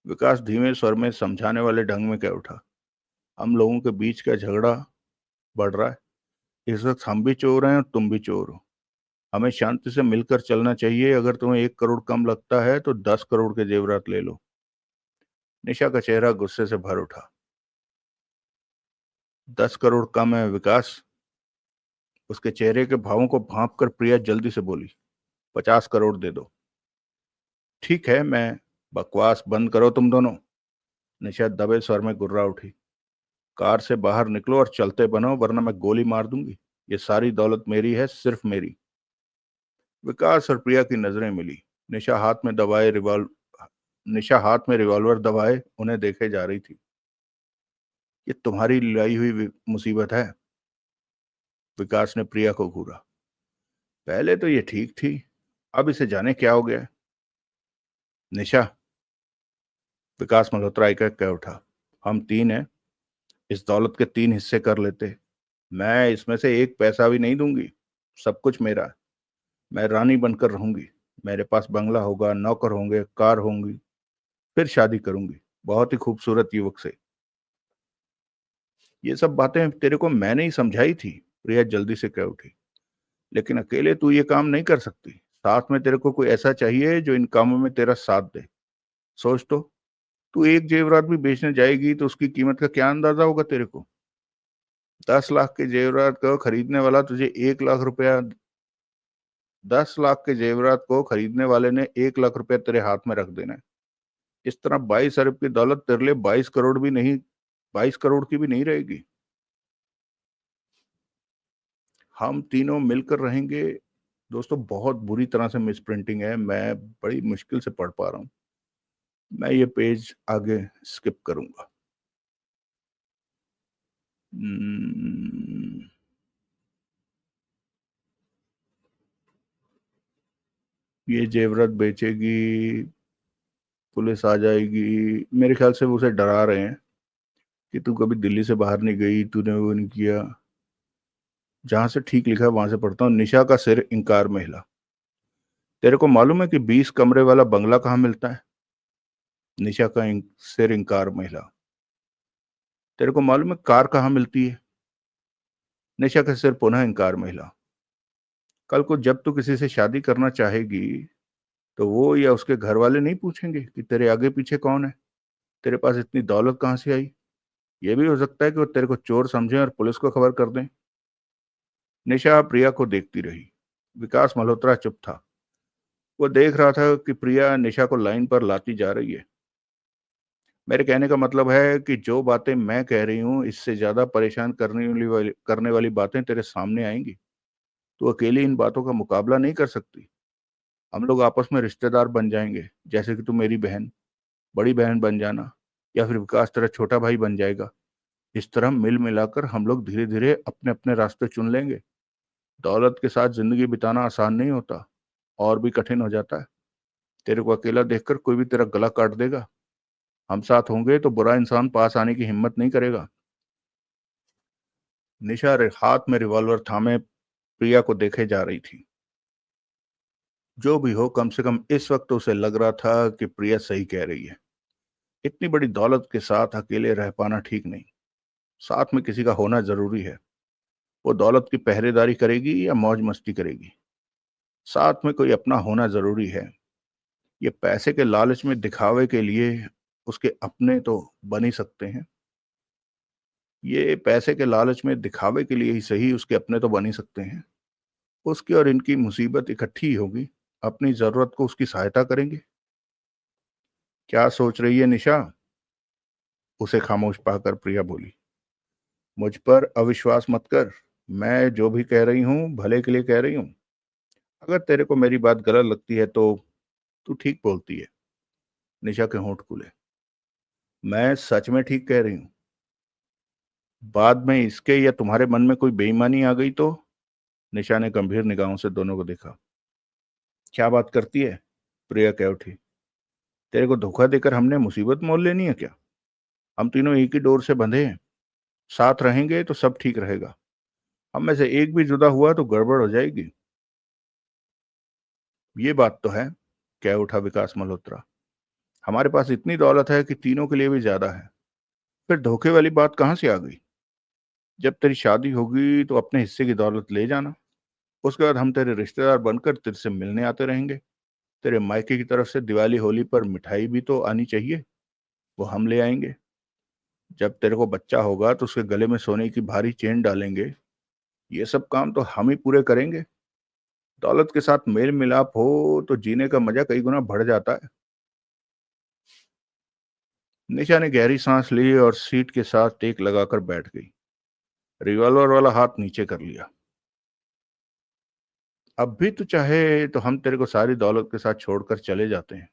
विकास धीमे स्वर में समझाने वाले ढंग में कह उठा। हम लोगों के बीच का झगड़ा बढ़ रहा है। इस वक्त हम भी चोर हैं और तुम भी चोर हो। हमें शांति से मिलकर चलना चाहिए। अगर तुम्हें 1 करोड़ कम लगता है तो 10 करोड़ के जेवरात ले लो। निशा का चेहरा गुस्से से भर उठा। 10 करोड़ कम है विकास? उसके चेहरे के भावों को भांप कर प्रिया जल्दी से बोली। 50 करोड़ दे दो। ठीक है, मैं। बकवास बंद करो तुम दोनों। निशा दबे स्वर में गुर्रा उठी। कार से बाहर निकलो और चलते बनो, वरना मैं गोली मार दूंगी। ये सारी दौलत मेरी है, सिर्फ मेरी। विकास और प्रिया की नजरें मिली। निशा हाथ में दबाए रिवॉल्व निशा हाथ में रिवॉल्वर दबाए उन्हें देखे जा रही थी। ये तुम्हारी लाई हुई मुसीबत है। विकास ने प्रिया को घूरा। पहले तो ये ठीक थी, अब इसे जाने क्या हो गया है। निशा, विकास मल्होत्रा एकाएक कह उठा। हम तीन हैं, इस दौलत के 3 हिस्से कर लेते। मैं इसमें से एक पैसा भी नहीं दूंगी। सब कुछ मेरा है। मैं रानी बनकर रहूंगी। मेरे पास बंगला होगा, नौकर होंगे, कार होंगी। फिर शादी करूंगी, बहुत ही खूबसूरत युवक से। ये सब बातें तेरे को मैंने ही समझाई थी, प्रिया जल्दी से कह उठी। लेकिन अकेले तू ये काम नहीं कर सकती। साथ में तेरे को कोई ऐसा चाहिए जो इन कामों में तेरा साथ दे। सोच तो, तू एक जेवरात भी बेचने जाएगी तो उसकी कीमत का क्या अंदाजा होगा तेरे को? 10 लाख के जेवरात को खरीदने वाला तुझे 1 लाख रुपया 10 लाख के जेवरात को खरीदने वाले ने 1 लाख रुपया तेरे हाथ में रख देना है। इस तरह 22 अरब की दौलत तेरे लिए 22 करोड़ भी नहीं, 22 करोड़ की भी नहीं रहेगी। हम तीनों मिलकर रहेंगे। दोस्तों, बहुत बुरी तरह से मिसप्रिंटिंग है, मैं बड़ी मुश्किल से पढ़ पा रहा हूँ। मैं ये पेज आगे स्किप करूंगा। हम्म, ये जेवरात बेचेगी, पुलिस आ जाएगी। मेरे ख्याल से वो उसे डरा रहे हैं कि तू कभी दिल्ली से बाहर नहीं गई, तूने वो नहीं किया। जहां से ठीक लिखा है वहां से पढ़ता हूँ। निशा का सिर इंकार में हिला। तेरे को मालूम है कि 20 कमरे वाला बंगला कहाँ मिलता है? निशा का सिर इंकार में हिला। तेरे को मालूम है कार कहाँ मिलती है? निशा का सिर पुनः इंकार में हिला। कल को जब तू किसी से शादी करना चाहेगी तो वो या उसके घर वाले नहीं पूछेंगे कि तेरे आगे पीछे कौन है, तेरे पास इतनी दौलत कहाँ से आई। ये भी हो सकता है कि वो तेरे को चोर समझें और पुलिस को खबर कर दें। निशा प्रिया को देखती रही। विकास मल्होत्रा चुप था। वो देख रहा था कि प्रिया निशा को लाइन पर लाती जा रही है। मेरे कहने का मतलब है कि जो बातें मैं कह रही हूँ इससे ज्यादा परेशान करने वाली बातें तेरे सामने आएंगी। तू अकेली इन बातों का मुकाबला नहीं कर सकती। हम लोग आपस में रिश्तेदार बन जाएंगे, जैसे कि तू मेरी बहन, बड़ी बहन बन जाना, या फिर विकास तेरा छोटा भाई बन जाएगा। इस तरह मिल मिलाकर हम लोग धीरे धीरे अपने अपने रास्ते चुन लेंगे। दौलत के साथ जिंदगी बिताना आसान नहीं होता, और भी कठिन हो जाता है। तेरे को अकेला देखकर कोई भी तेरा गला काट देगा। हम साथ होंगे तो बुरा इंसान पास आने की हिम्मत नहीं करेगा। निशा हाथ में रिवॉल्वर थामे प्रिया को देखे जा रही थी। जो भी हो, कम से कम इस वक्त तो उसे लग रहा था कि प्रिया सही कह रही है। इतनी बड़ी दौलत के साथ अकेले रह पाना ठीक नहीं, साथ में किसी का होना जरूरी है। वो दौलत की पहरेदारी करेगी या मौज मस्ती करेगी, साथ में कोई अपना होना जरूरी है। ये पैसे के लालच में दिखावे के लिए उसके अपने तो बन ही सकते हैं। ये पैसे के लालच में दिखावे के लिए ही सही उसके अपने तो बन ही सकते हैं। उसकी और इनकी मुसीबत इकट्ठी ही होगी। अपनी जरूरत को उसकी सहायता करेंगे। क्या सोच रही है निशा? उसे खामोश पाकर प्रिया बोली। मुझ पर अविश्वास मत कर। मैं जो भी कह रही हूँ भले के लिए कह रही हूँ। अगर तेरे को मेरी बात गलत लगती है तो तू ठीक बोलती है। निशा के होंठ खुले। मैं सच में ठीक कह रही हूँ। बाद में इसके या तुम्हारे मन में कोई बेईमानी आ गई तो? निशा ने गंभीर निगाहों से दोनों को देखा। क्या बात करती है? प्रिया कह उठी। तेरे को धोखा देकर हमने मुसीबत मोल लेनी है क्या? हम तीनों एक ही डोर से बंधे हैं। साथ रहेंगे तो सब ठीक रहेगा। हम में से एक भी जुदा हुआ तो गड़बड़ हो जाएगी। ये बात तो है, कह उठा विकास मल्होत्रा। हमारे पास इतनी दौलत है कि तीनों के लिए भी ज्यादा है। फिर धोखे वाली बात कहाँ से आ गई? जब तेरी शादी होगी तो अपने हिस्से की दौलत ले जाना। उसके बाद हम तेरे रिश्तेदार बनकर तेरे से मिलने आते रहेंगे। तेरे मायके की तरफ से दिवाली होली पर मिठाई भी तो आनी चाहिए, वो हम ले आएंगे। जब तेरे को बच्चा होगा तो उसके गले में सोने की भारी चेन डालेंगे। ये सब काम तो हम ही पूरे करेंगे। दौलत के साथ मेल मिलाप हो तो जीने का मजा कई गुना बढ़ जाता है। निशा ने गहरी सांस ली और सीट के साथ टेक लगाकर बैठ गई। रिवॉल्वर वाला हाथ नीचे कर लिया। अब भी तो चाहे तो हम तेरे को सारी दौलत के साथ छोड़कर चले जाते हैं।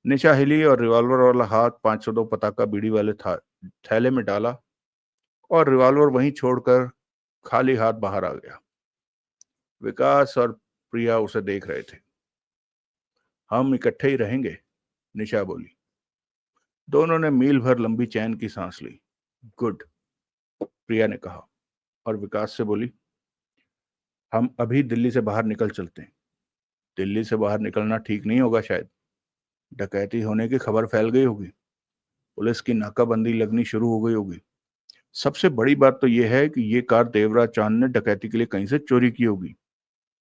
निशा हिली और रिवॉल्वर वाला हाथ 502 पताका बीड़ी वाले थैले में डाला और रिवॉल्वर वहीं छोड़कर खाली हाथ बाहर आ गया। विकास और प्रिया उसे देख रहे थे। हम इकट्ठे ही रहेंगे, निशा बोली। दोनों ने मील भर लंबी चैन की सांस ली। गुड, प्रिया ने कहा और विकास से बोली, हम अभी दिल्ली से बाहर निकल चलते हैं। दिल्ली से बाहर निकलना ठीक नहीं होगा शायद। डकैती होने की खबर फैल गई होगी। पुलिस की नाकाबंदी लगनी शुरू हो गई होगी। सबसे बड़ी बात तो यह है कि ये कार देवराज चांद ने डकैती के लिए कहीं से चोरी की होगी।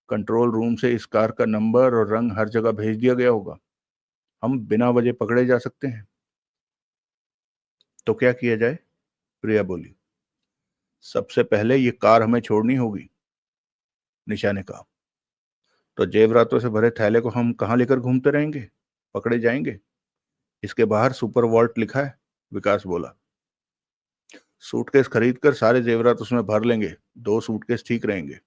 कंट्रोल रूम से इस कार का नंबर और रंग हर जगह भेज दिया गया होगा। हम बिना वजह पकड़े जा सकते हैं। तो क्या किया जाए? प्रिया बोली। सबसे पहले ये कार हमें छोड़नी होगी, निशा ने कहा। तो जेवरातों से भरे थैले को हम कहाँ लेकर घूमते रहेंगे? पकड़े जाएंगे। इसके बाहर सुपर वॉल्ट लिखा है, विकास बोला। सूटकेस खरीद कर सारे जेवरात उसमें भर लेंगे, 2 सूटकेस ठीक रहेंगे।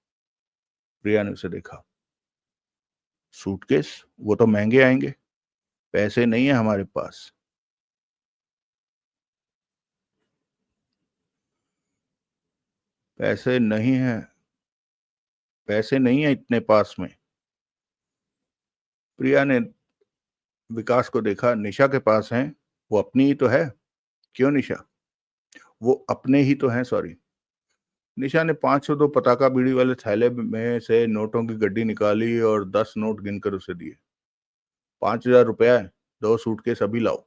प्रिया ने उसे देखा। सूटकेस? वो तो महंगे आएंगे। पैसे नहीं है हमारे पास। पैसे नहीं है, पैसे नहीं है इतने पास में। प्रिया ने विकास को देखा। निशा के पास हैं, वो अपनी ही तो है। क्यों निशा? वो अपने ही तो हैं, सॉरी। निशा ने 502 पताका बीड़ी वाले थैले में से नोटों की गड्डी निकाली और 10 नोट गिनकर उसे दिए। 5,000 रुपया है, 2 सूटकेस अभी लाओ।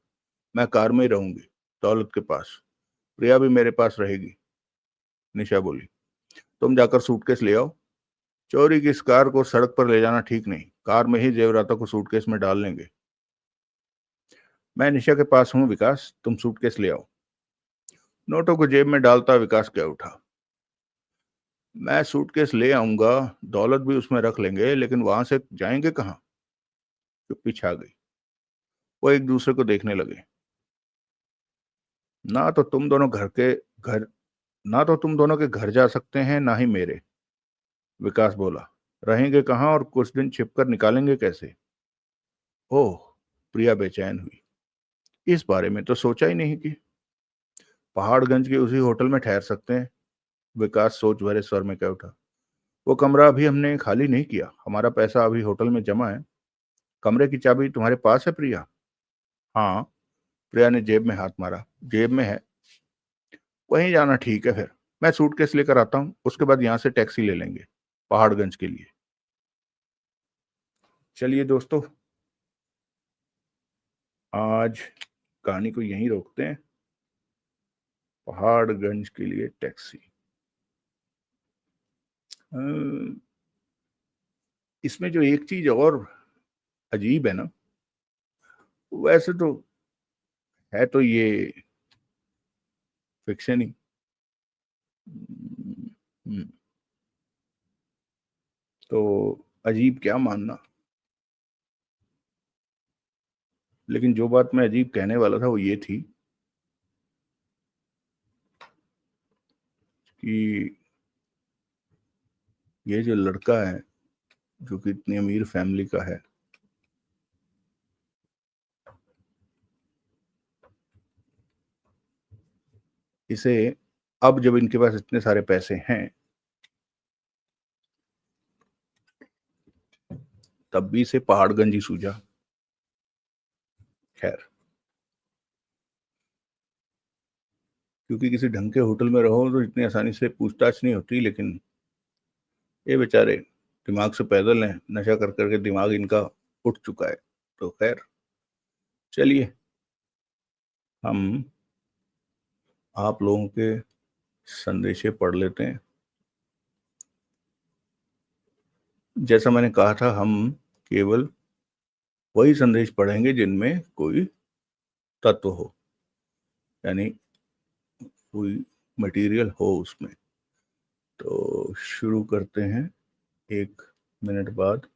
मैं कार में ही रहूंगी, दौलत के पास। प्रिया भी मेरे पास रहेगी, निशा बोली। तुम जाकर सूटकेस ले आओ। चोरी की इस कार को सड़क पर ले जाना ठीक नहीं। कार में ही जेवरातों को सूटकेस में डाल लेंगे। मैं निशा के पास हूं विकास, तुम सूटकेस ले आओ। नोटों को जेब में डालता विकास क्या उठा। मैं सूटकेस ले आऊंगा, दौलत भी उसमें रख लेंगे, लेकिन वहां से जाएंगे कहाँ? चुप्पी छा गई। वो एक दूसरे को देखने लगे। ना तो तुम दोनों घर ना तो तुम दोनों के घर जा सकते हैं, ना ही मेरे। विकास बोला। रहेंगे कहाँ और कुछ दिन छिपकर निकालेंगे कैसे? ओह, प्रिया बेचैन हुई। इस बारे में तो सोचा ही नहीं कि पहाड़गंज के उसी होटल में ठहर सकते हैं। विकास सोच भरे स्वर में कह उठा। वो कमरा अभी हमने खाली नहीं किया, हमारा पैसा अभी होटल में जमा है। कमरे की चाबी तुम्हारे पास है प्रिया? हाँ। प्रिया ने जेब में हाथ मारा। जेब में है। वहीं जाना ठीक है फिर। मैं सूटकेस लेकर आता हूँ, उसके बाद यहाँ से टैक्सी ले लेंगे पहाड़गंज के लिए। चलिए दोस्तों, आज कहानी को यहीं रोकते हैं। पहाड़गंज के लिए टैक्सी। इसमें जो एक चीज और अजीब है ना, वैसे तो है तो ये फिक्शन ही। हम्म, तो अजीब क्या मानना, लेकिन जो बात मैं अजीब कहने वाला था वो ये थी कि ये जो लड़का है, जो कि इतनी अमीर फैमिली का है, इसे अब जब इनके पास इतने सारे पैसे हैं, तब भी इसे पहाड़गंज ही सूझा। खैर, क्योंकि किसी ढंग के होटल में रहो तो इतनी आसानी से पूछताछ नहीं होती, लेकिन ये बेचारे दिमाग से पैदल हैं, नशा कर करके दिमाग इनका उठ चुका है। तो खैर, चलिए हम आप लोगों के संदेशे पढ़ लेते हैं। जैसा मैंने कहा था, हम केवल वही संदेश पढ़ेंगे जिनमें कोई तत्व हो, यानी कोई मटेरियल हो उसमें। तो शुरू करते हैं 1 मिनट बाद।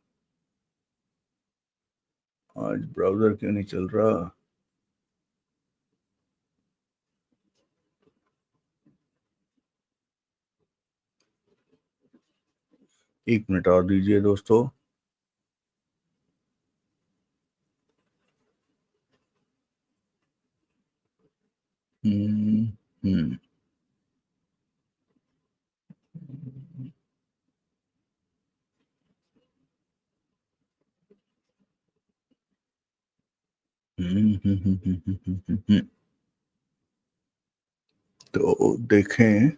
आज ब्राउजर क्यों नहीं चल रहा? एक मिनट और दीजिए दोस्तों। हम्म हम्म तो देखें,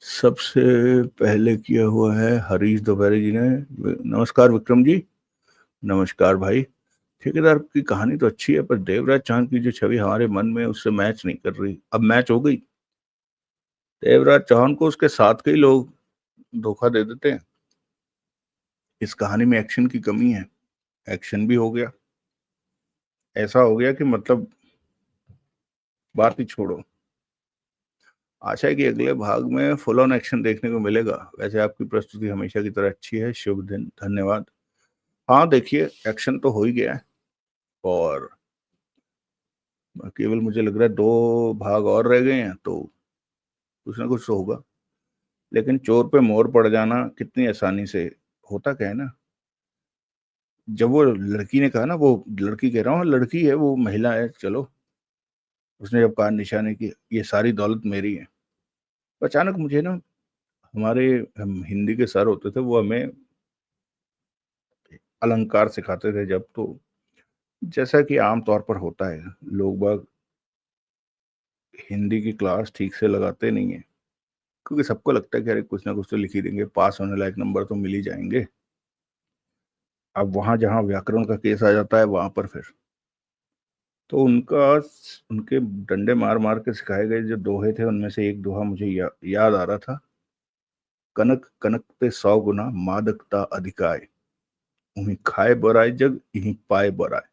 सबसे पहले किया हुआ है हरीश दोपहरी जी ने। नमस्कार विक्रम जी। नमस्कार भाई। ठेकेदार की कहानी तो अच्छी है, पर देवराज चांद की जो छवि हमारे मन में उससे मैच नहीं कर रही। अब मैच हो गई। देवराज चौहान को उसके साथ के ही लोग धोखा दे देते हैं। इस कहानी में एक्शन की कमी है। एक्शन भी हो गया, ऐसा हो गया कि मतलब बात ही छोड़ो। आशा है कि अगले भाग में फुल ऑन एक्शन देखने को मिलेगा। वैसे आपकी प्रस्तुति हमेशा की तरह अच्छी है। शुभ दिन, धन्यवाद। हाँ देखिए, एक्शन तो हो ही गया है। और केवल मुझे लग रहा है 2 भाग और रह गए हैं, तो कुछ ना कुछ तो होगा। लेकिन चोर पे मोहर पड़ जाना कितनी आसानी से होता क्या है ना, जब वो लड़की ने कहा ना, वो लड़की कह रहा हूँ, लड़की है, वो महिला है, चलो, उसने जब कहा निशाने की ये सारी दौलत मेरी है, तो अचानक मुझे ना, हमारे हम हिंदी के सर होते थे, वो हमें अलंकार सिखाते थे जब, तो जैसा कि आम तौर पर होता है, लोग बाग हिंदी की क्लास ठीक से लगाते नहीं है, क्योंकि सबको लगता है कि अरे कुछ ना कुछ तो लिख ही देंगे, पास होने लायक नंबर तो मिल ही जाएंगे। अब वहां जहां व्याकरण का केस आ जाता है, वहां पर फिर तो उनके डंडे मार मार के सिखाए गए जो दोहे थे, उनमें से एक दोहा मुझे याद आ रहा था। कनक कनक पे 100 गुना मादकता अधिकाय, उन्हीं खाए बराए जग, यहीं पाए बराए।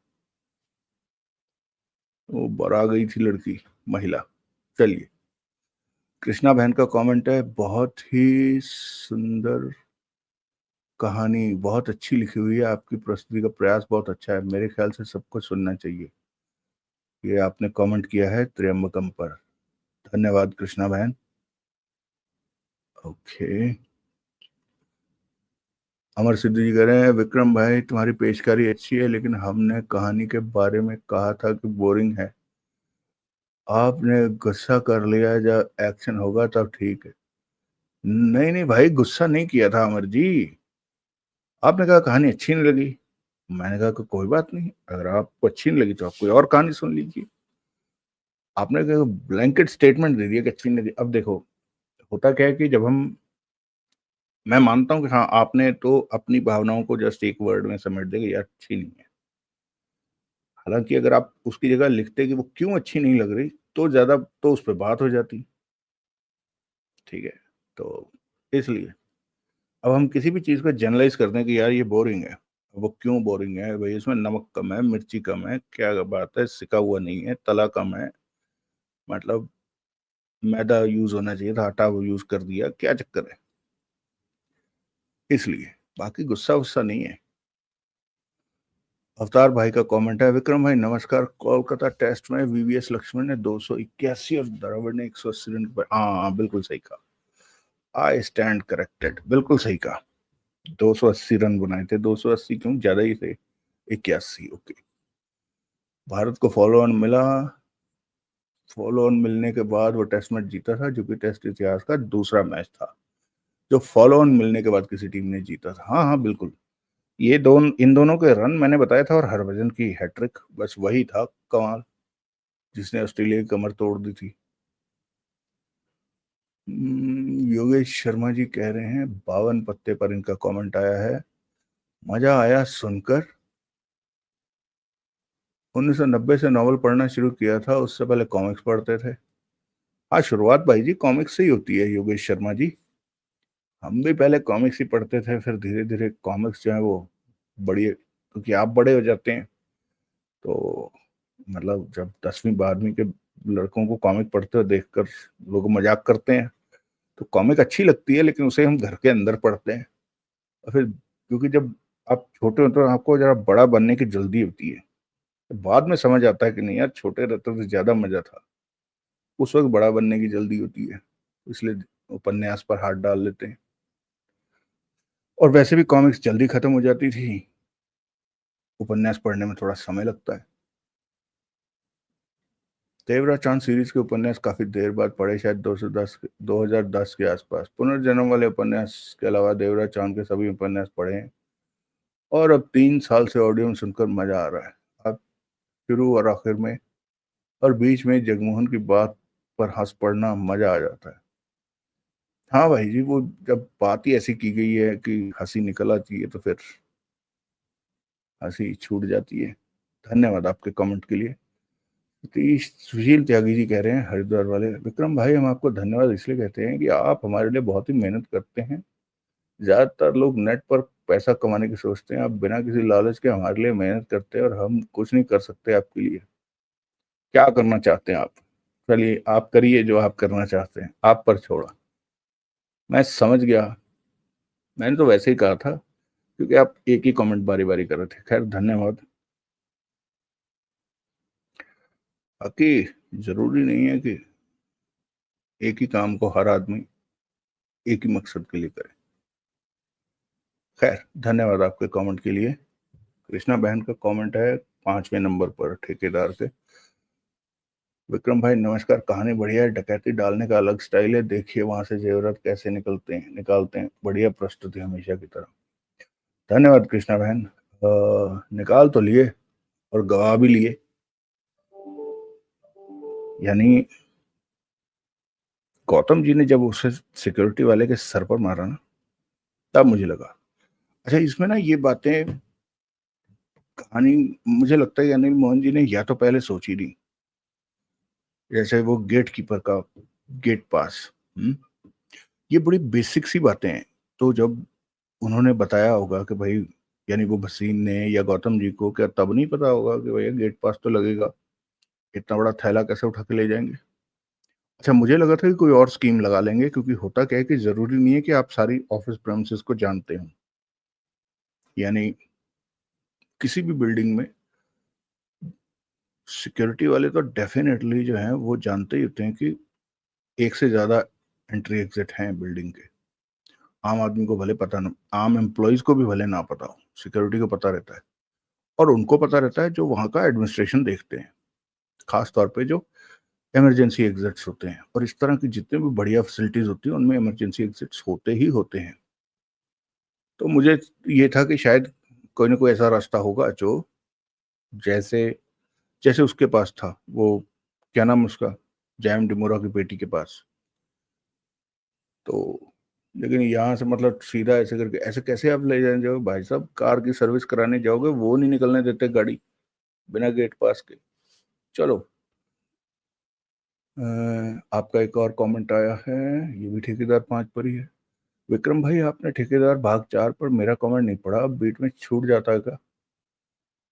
वो बरा गई थी लड़की, महिला। चलिए, कृष्णा बहन का कमेंट है, बहुत ही सुंदर कहानी, बहुत अच्छी लिखी हुई है, आपकी प्रस्तुति का प्रयास बहुत अच्छा है, मेरे ख्याल से सबको सुनना चाहिए। ये आपने कमेंट किया है त्र्यंबकम पर। धन्यवाद कृष्णा बहन। ओके। अमर सिद्धू जी कह रहे हैं, विक्रम भाई तुम्हारी पेशकारी अच्छी है, लेकिन हमने कहानी के बारे में कहा था कि बोरिंग है, आपने गुस्सा कर लिया, जब एक्शन होगा तब ठीक है। नहीं नहीं भाई, गुस्सा नहीं किया था अमर जी। आपने कहा कहानी अच्छी नहीं लगी, मैंने कहा कि कोई बात नहीं, अगर आपको अच्छी नहीं लगी तो आप कोई और कहानी सुन लीजिए। आपने कहा ब्लैंकेट स्टेटमेंट दे दिया कि अच्छी नहीं लगी। अब देखो, होता क्या है कि जब हम, मैं मानता हूँ कि हाँ, आपने तो अपनी भावनाओं को जस्ट एक वर्ड में समेट देगा, यार अच्छी नहीं है। हालांकि अगर आप उसकी जगह लिखते कि वो क्यों अच्छी नहीं लग रही, तो ज्यादा तो उस पर बात हो जाती। ठीक है, तो इसलिए अब हम किसी भी चीज को जनरलाइज करते हैं कि यार ये बोरिंग है, वो क्यों बोरिंग है भाई, इसमें नमक कम है, मिर्ची कम है, क्या बात है, सिका हुआ नहीं है, तला कम है, मतलब मैदा यूज होना चाहिए था, आटा वो यूज कर दिया, क्या चक्कर है। इसलिए बाकी गुस्सा वुस्सा नहीं है। अवतार भाई का कमेंट है, विक्रम भाई नमस्कार, कोलकाता टेस्ट में वीवीएस लक्ष्मण ने 281 और द्रविड़ ने 180 रन पर, हाँ बिल्कुल सही कहा, आई स्टैंड करेक्टेड, बिल्कुल सही कहा। 280 रन बनाए थे, 280 क्यों, ज्यादा ही थे, 81, ओके। भारत को फॉलो ऑन मिला, फॉलो ऑन मिलने के बाद वो टेस्ट मैच जीता था, जो कि टेस्ट इतिहास का दूसरा मैच था जो फॉलो ऑन मिलने के बाद किसी टीम ने जीता था। हाँ हाँ बिल्कुल, ये इन दोनों के रन मैंने बताया था, और हरभजन की हैट्रिक, बस वही था कमाल, जिसने ऑस्ट्रेलिया की कमर तोड़ दी थी। योगेश शर्मा जी कह रहे हैं, 52 पत्ते पर इनका कमेंट आया है, मजा आया सुनकर, 1990 से नॉवल पढ़ना शुरू किया था, उससे पहले कॉमिक्स पढ़ते थे। हाँ, शुरुआत भाई जी कॉमिक्स से ही होती है योगेश शर्मा जी, हम भी पहले कॉमिक्स ही पढ़ते थे, फिर धीरे धीरे कॉमिक्स जो है वो बड़ी, क्योंकि आप बड़े हो जाते हैं, तो मतलब जब 10वीं 12वीं के लड़कों को कॉमिक पढ़ते हुए देखकर लोग मजाक करते हैं, तो कॉमिक अच्छी लगती है, लेकिन उसे हम घर के अंदर पढ़ते हैं। और फिर क्योंकि जब आप छोटे होते हो, आपको जरा बड़ा बनने की जल्दी होती है, तो बाद में समझ आता है कि नहीं यार, छोटे रहते तो ज्यादा मजा था, उस वक्त बड़ा बनने की जल्दी होती है, इसलिए उपन्यास पर हाथ डाल लेते हैं। और वैसे भी कॉमिक्स जल्दी खत्म हो जाती थी, उपन्यास पढ़ने में थोड़ा समय लगता है। देवरा चांद सीरीज के उपन्यास काफी देर बाद पढ़े, शायद 2010 के आसपास। पुनर्जन्म वाले उपन्यास के अलावा देवरा चांद के सभी उपन्यास पढ़े हैं, और अब 3 साल से ऑडियो में सुनकर मजा आ रहा है। अब शुरू और आखिर में और बीच में जगमोहन की बात पर हंस पड़ना, मजा आ जाता है। हाँ भाई जी, वो जब बात ही ऐसी की गई है कि हंसी निकल आती है, तो फिर हंसी छूट जाती है। धन्यवाद आपके कमेंट के लिए। सतीश सुशील त्यागी जी कह रहे हैं, हरिद्वार वाले, विक्रम भाई हम आपको धन्यवाद इसलिए कहते हैं कि आप हमारे लिए बहुत ही मेहनत करते हैं। ज्यादातर लोग नेट पर पैसा कमाने की सोचते हैं, आप बिना किसी लालच के हमारे लिए मेहनत करते हैं, और हम कुछ नहीं कर सकते आपके लिए। क्या करना चाहते हैं आप? चलिए आप करिए जो आप करना चाहते हैं, आप पर छोड़ा। मैं समझ गया, मैंने तो वैसे ही कहा था, क्योंकि आप एक ही कमेंट बारी बारी कर रहे थे। खैर धन्यवाद। बाकी जरूरी नहीं है कि एक ही काम को हर आदमी एक ही मकसद के लिए करे। खैर, धन्यवाद आपके कमेंट के लिए। कृष्णा बहन का कमेंट है 5वें नंबर पर ठेकेदार से। विक्रम भाई नमस्कार, कहानी बढ़िया है, डकैती डालने का अलग स्टाइल है, देखिए वहां से जेवरात कैसे निकालते हैं, बढ़िया प्रस्तुति हमेशा की तरह। धन्यवाद कृष्णा बहन। निकाल तो लिए और गवा भी लिए। यानी गौतम जी ने जब उसे सिक्योरिटी वाले के सर पर मारा ना, तब मुझे लगा अच्छा इसमें ना ये बातें, कहानी, मुझे लगता है अनिल मोहन जी ने या तो पहले सोची नहीं, जैसे वो गेट कीपर का गेट पास। ये बड़ी बेसिक सी बातें हैं। तो जब उन्होंने बताया होगा कि भाई, यानी वो भसीन ने या गौतम जी को क्या तब नहीं पता होगा कि भैया गेट पास तो लगेगा, इतना बड़ा थैला कैसे उठा के ले जाएंगे। अच्छा, मुझे लगा था कि कोई और स्कीम लगा लेंगे, क्योंकि होता क्या है कि जरूरी नहीं है कि आप सारी ऑफिस प्रेमिसेस को जानते हो। यानी किसी भी बिल्डिंग में सिक्योरिटी वाले तो डेफिनेटली जो है वो जानते ही होते हैं कि एक से ज्यादा एंट्री एग्जिट हैं बिल्डिंग के। आम आदमी को भले पता ना, आम एम्प्लॉयज को भी भले ना पता हो, सिक्योरिटी को पता रहता है। और उनको पता रहता है जो वहां का एडमिनिस्ट्रेशन देखते हैं, खास तौर पे जो इमरजेंसी एग्जिट्स होते हैं। और इस तरह की जितने भी बढ़िया फैसिलिटीज होती हैं उनमें इमरजेंसी एग्जिट्स होते ही होते हैं। तो मुझे ये था कि शायद कोई ना कोई ऐसा रास्ता होगा जो, जैसे जैसे उसके पास था, वो क्या नाम उसका, जैम डिमोरा की बेटी के पास। तो लेकिन यहाँ से मतलब सीधा ऐसे करके, ऐसे कैसे आप ले जाने जाओगे भाई साहब, कार की सर्विस कराने जाओगे वो नहीं निकलने देते गाड़ी बिना गेट पास के। चलो, आपका एक और कमेंट आया है, ये भी ठेकेदार 5 पर ही है। विक्रम भाई आपने ठेकेदार भाग 4 पर मेरा कमेंट नहीं पढ़ा, अब बीच में छूट जाता है क्या?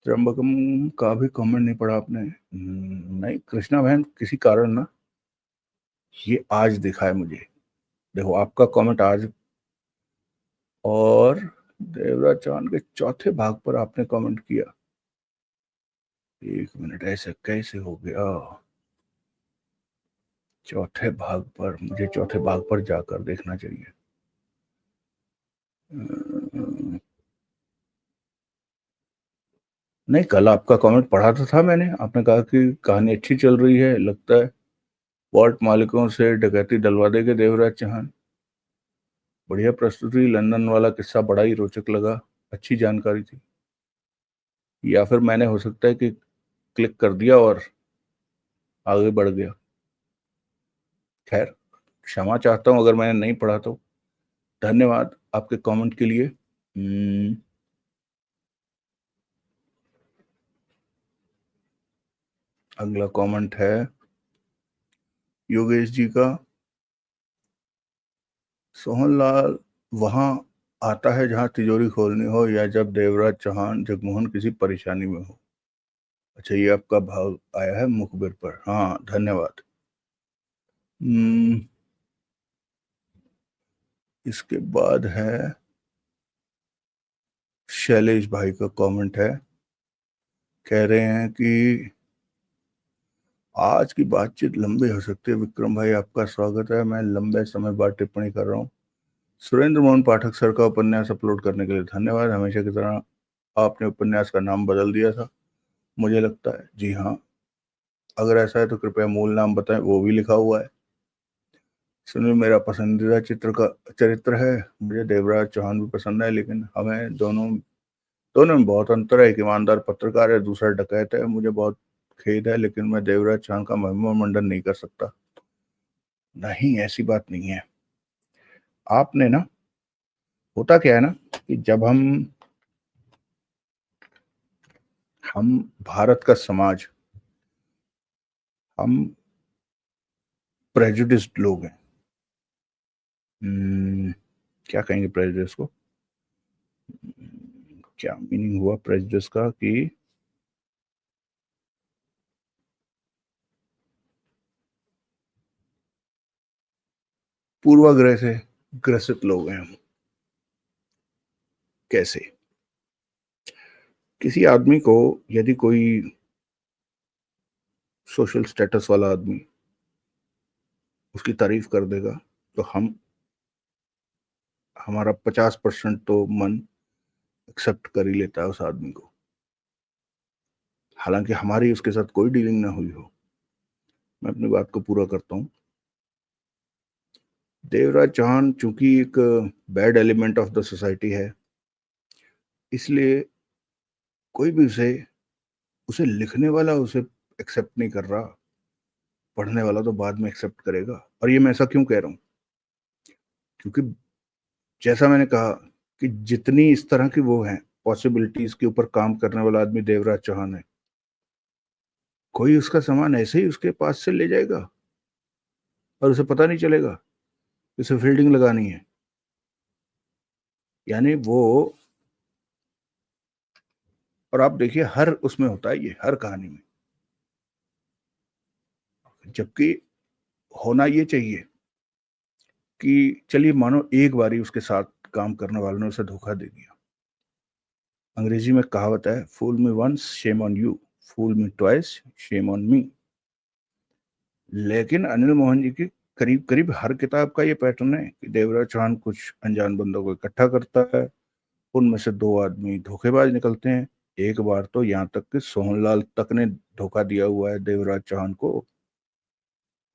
त्र्यंबकम का भी कमेंट नहीं पढ़ा आपने? नहीं कृष्णा बहन, किसी कारण ना ये आज दिखा है मुझे। देखो आपका कमेंट आज, और देवराज चौहान के चौथे भाग पर आपने कमेंट किया। एक मिनट, ऐसे कैसे हो गया? चौथे भाग पर, मुझे चौथे भाग पर जाकर देखना चाहिए। नहीं, कल आपका कमेंट पढ़ा तो था मैंने, आपने कहा कि कहानी अच्छी चल रही है, लगता है वॉल्ट मालिकों से डकैती डलवा देंगे देवराज चौहान। बढ़िया प्रस्तुति, लंदन वाला किस्सा बड़ा ही रोचक लगा, अच्छी जानकारी थी। या फिर मैंने हो सकता है कि क्लिक कर दिया और आगे बढ़ गया। खैर, क्षमा चाहता हूं अगर मैंने नहीं पढ़ा तो। धन्यवाद आपके कमेंट के लिए। अगला कमेंट है योगेश जी का। सोहन लाल वहां आता है जहां तिजोरी खोलनी हो, या जब देवराज चौहान जगमोहन किसी परेशानी में हो। अच्छा, ये आपका भाव आया है मुखबिर पर, हाँ धन्यवाद। इसके बाद है शैलेश भाई का कमेंट है, कह रहे हैं कि आज की बातचीत लंबी हो सकती है। विक्रम भाई आपका स्वागत है, मैं लंबे समय बाद टिप्पणी कर रहा हूँ। सुरेंद्र मोहन पाठक सर का उपन्यास अपलोड करने के लिए धन्यवाद, हमेशा की तरह आपने उपन्यास का नाम बदल दिया था मुझे लगता है। जी हाँ, अगर ऐसा है तो कृपया मूल नाम बताएं, वो भी लिखा हुआ है। सुनील मेरा पसंदीदा चरित्र है, मुझे देवराज चौहान भी पसंद है, लेकिन हमें दोनों दोनों में बहुत अंतर है। एक ईमानदार पत्रकार है, दूसरा डकैत है। मुझे बहुत खेद है, लेकिन मैं देवराज चौहान का महिमा मंडन नहीं कर सकता। नहीं, ऐसी बात नहीं है। आपने ना, होता क्या है ना कि जब हम भारत का समाज, हम प्रेजुडिस्ड लोग हैं। क्या कहेंगे प्रेजुडिस को? क्या मीनिंग हुआ प्रेजुडिस का कि पूर्वाग्रह से ग्रसित लोग हैं हम। कैसे? किसी आदमी को यदि कोई सोशल स्टेटस वाला आदमी उसकी तारीफ कर देगा तो हमारा 50% तो मन एक्सेप्ट कर ही लेता है उस आदमी को, हालांकि हमारी उसके साथ कोई डीलिंग ना हुई हो। मैं अपनी बात को पूरा करता हूँ। देवराज चौहान चूंकि एक bad element of the society है, इसलिए कोई भी उसे उसे लिखने वाला उसे एक्सेप्ट नहीं कर रहा, पढ़ने वाला तो बाद में एक्सेप्ट करेगा। और ये मैं ऐसा क्यों कह रहा हूँ, क्योंकि जैसा मैंने कहा कि जितनी इस तरह की वो है पॉसिबिलिटीज के ऊपर काम करने वाला आदमी देवराज चौहान है, कोई उसका सामान ऐसे ही उसके पास से ले जाएगा और उसे पता नहीं चलेगा उसे फील्डिंग लगानी है। यानी वो, और आप देखिए हर उसमें होता है ये, हर कहानी में, जबकि होना ये चाहिए कि चलिए मानो एक बारी उसके साथ काम करने वालों ने उसे धोखा दे दिया। अंग्रेजी में कहावत है, fool me once shame on you, fool me twice shame on me. लेकिन अनिल मोहन जी की करीब करीब हर किताब का ये पैटर्न है कि देवराज चौहान कुछ अनजान बंदों को इकट्ठा करता है, उनमें से दो आदमी धोखेबाज निकलते हैं। एक बार तो यहाँ तक कि सोहनलाल तक ने धोखा दिया हुआ है देवराज चौहान को,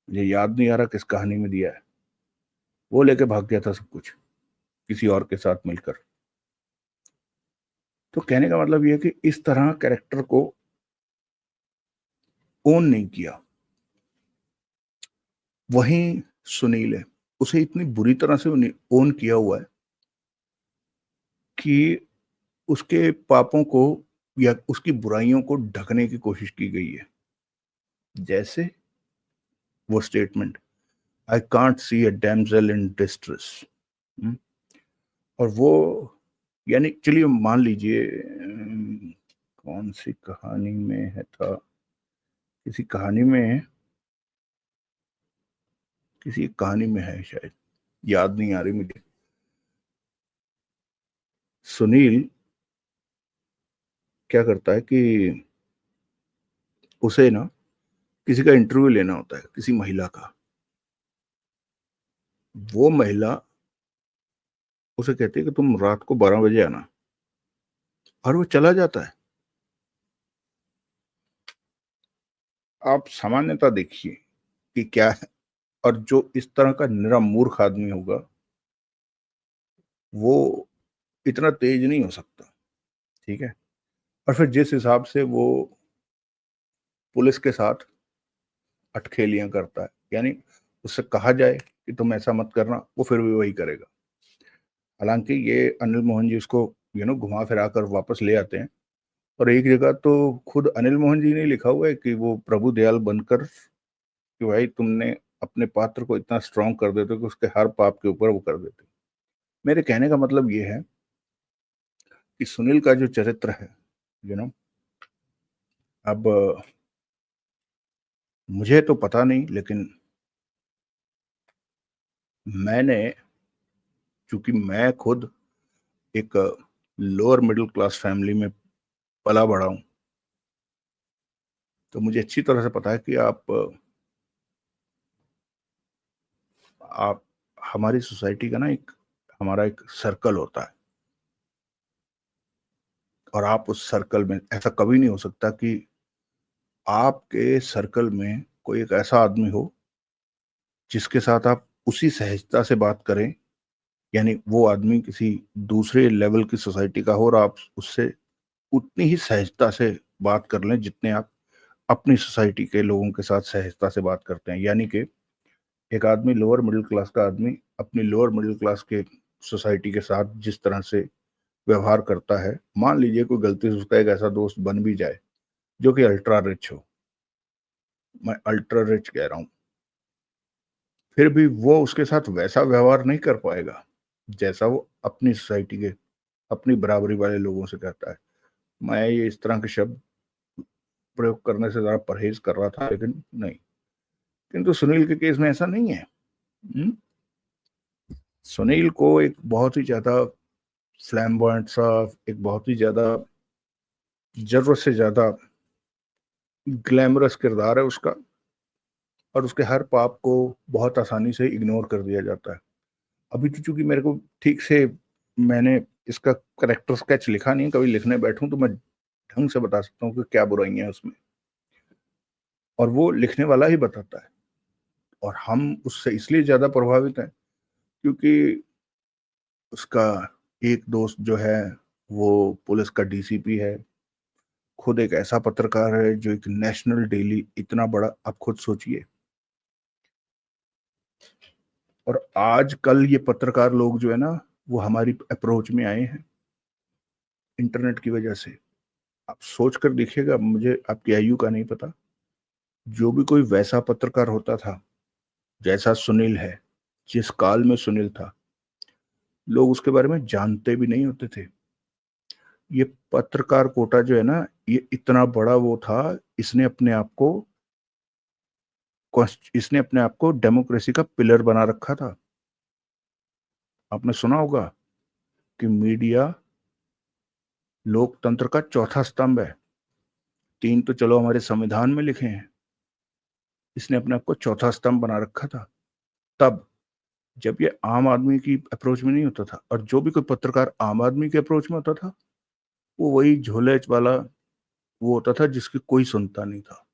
मुझे याद नहीं आ रहा किस कहानी में दिया है। वो लेके भाग गया था सब कुछ किसी और के साथ मिलकर। तो कहने का मतलब ये है कि इस तरह कैरेक्टर को ओन नहीं किया। वहीं सुनील है, उसे इतनी बुरी तरह से ओन किया हुआ है कि उसके पापों को या उसकी बुराइयों को ढकने की कोशिश की गई है। जैसे वो statement, I can't see a damsel in distress. और वो, यानी चलिए मान लीजिए कौन सी कहानी में है था, किसी कहानी में, किसी कहानी में है शायद, याद नहीं आ रही मुझे। सुनील क्या करता है कि उसे ना किसी का इंटरव्यू लेना होता है, किसी महिला का। वो महिला उसे कहती है कि तुम रात को 12 बजे आना, और वो चला जाता है। आप सामान्यता देखिए कि क्या है। और जो इस तरह का निरा मूर्ख आदमी होगा वो इतना तेज नहीं हो सकता, ठीक है। और फिर जिस हिसाब से वो पुलिस के साथ अटखेलियां करता है, यानी उससे कहा जाए कि तुम ऐसा मत करना, वो फिर भी वही करेगा। हालांकि ये अनिल मोहन जी उसको घुमा फिरा कर वापस ले आते हैं। और एक जगह तो खुद अनिल मोहन जी ने लिखा हुआ है कि वो प्रभु दयाल बनकर, कि भाई तुमने अपने पात्र को इतना स्ट्रांग कर देते हो कि उसके हर पाप के ऊपर वो कर देते। मेरे कहने का मतलब ये है कि सुनील का जो चरित्र है, यू नो अब मुझे तो पता नहीं, लेकिन मैंने, चूंकि मैं खुद एक लोअर मिडिल क्लास फैमिली में पला बड़ा हूं, तो मुझे अच्छी तरह से पता है कि आप हमारी सोसाइटी का ना एक, हमारा एक सर्कल होता है, और आप उस सर्कल में, ऐसा कभी नहीं हो सकता कि आपके सर्कल में कोई एक ऐसा आदमी हो जिसके साथ आप उसी सहजता से बात करें, यानी वो आदमी किसी दूसरे लेवल की सोसाइटी का हो और आप उससे उतनी ही सहजता से बात कर लें जितने आप अपनी सोसाइटी के लोगों के साथ सहजता से बात करते हैं। यानी कि एक आदमी, लोअर मिडिल क्लास का आदमी, अपनी लोअर मिडिल क्लास के सोसाइटी के साथ जिस तरह से व्यवहार करता है, मान लीजिए कोई गलती से उसका एक ऐसा दोस्त बन भी जाए जो कि अल्ट्रा रिच हो, मैं अल्ट्रा रिच कह रहा हूं, फिर भी वो उसके साथ वैसा व्यवहार नहीं कर पाएगा जैसा वो अपनी सोसाइटी के, अपनी बराबरी वाले लोगों से करता है। मैं ये इस तरह के शब्द प्रयोग करने से जरा परहेज कर रहा था, लेकिन नहीं। किंतु सुनील के केस में ऐसा नहीं है। हम्म? सुनील को एक बहुत ही ज्यादा फ्लैम्बॉयंट सा, एक बहुत ही ज्यादा, जरूरत से ज्यादा ग्लैमरस किरदार है उसका और उसके हर पाप को बहुत आसानी से इग्नोर कर दिया जाता है। अभी तो चूँकि मेरे को ठीक से मैंने इसका कैरेक्टर स्केच लिखा नहीं है, कभी लिखने बैठूँ तो मैं ढंग से बता सकता हूँ कि क्या बुराइयाँ हैं उसमें और वो लिखने वाला ही बताता है और हम उससे इसलिए ज़्यादा प्रभावित हैं क्योंकि उसका एक दोस्त जो है, वो पुलिस का डीसीपी है, खुद एक ऐसा पत्रकार है जो एक नेशनल डेली इतना बड़ा आप खुद सोचिए और आजकल ये पत्रकार लोग जो है ना, वो हमारी अप्रोच में आए हैं, इंटरनेट की वजह से। आप सोच कर देखिएगा, मुझे आपकी आयु का नहीं पता, जो भी कोई वैसा पत्रकार होता था, जैसा सुनील है, जिस काल में सुनील था, लोग उसके बारे में जानते भी नहीं होते थे। ये पत्रकार कोटा जो है ना, ये इतना बड़ा वो था, इसने अपने आप को डेमोक्रेसी का पिलर बना रखा था। आपने सुना होगा कि मीडिया लोकतंत्र का चौथा स्तंभ है। 3 तो चलो हमारे संविधान में लिखे हैं। इसने अपने आप को चौथा स्तंभ बना रखा था। तब जब ये आम आदमी की अप्रोच में नहीं होता था और जो भी कोई पत्रकार आम आदमी के अप्रोच में होता था, वो वही झोले वाला वो होता था जिसकी कोई सुनता नहीं था।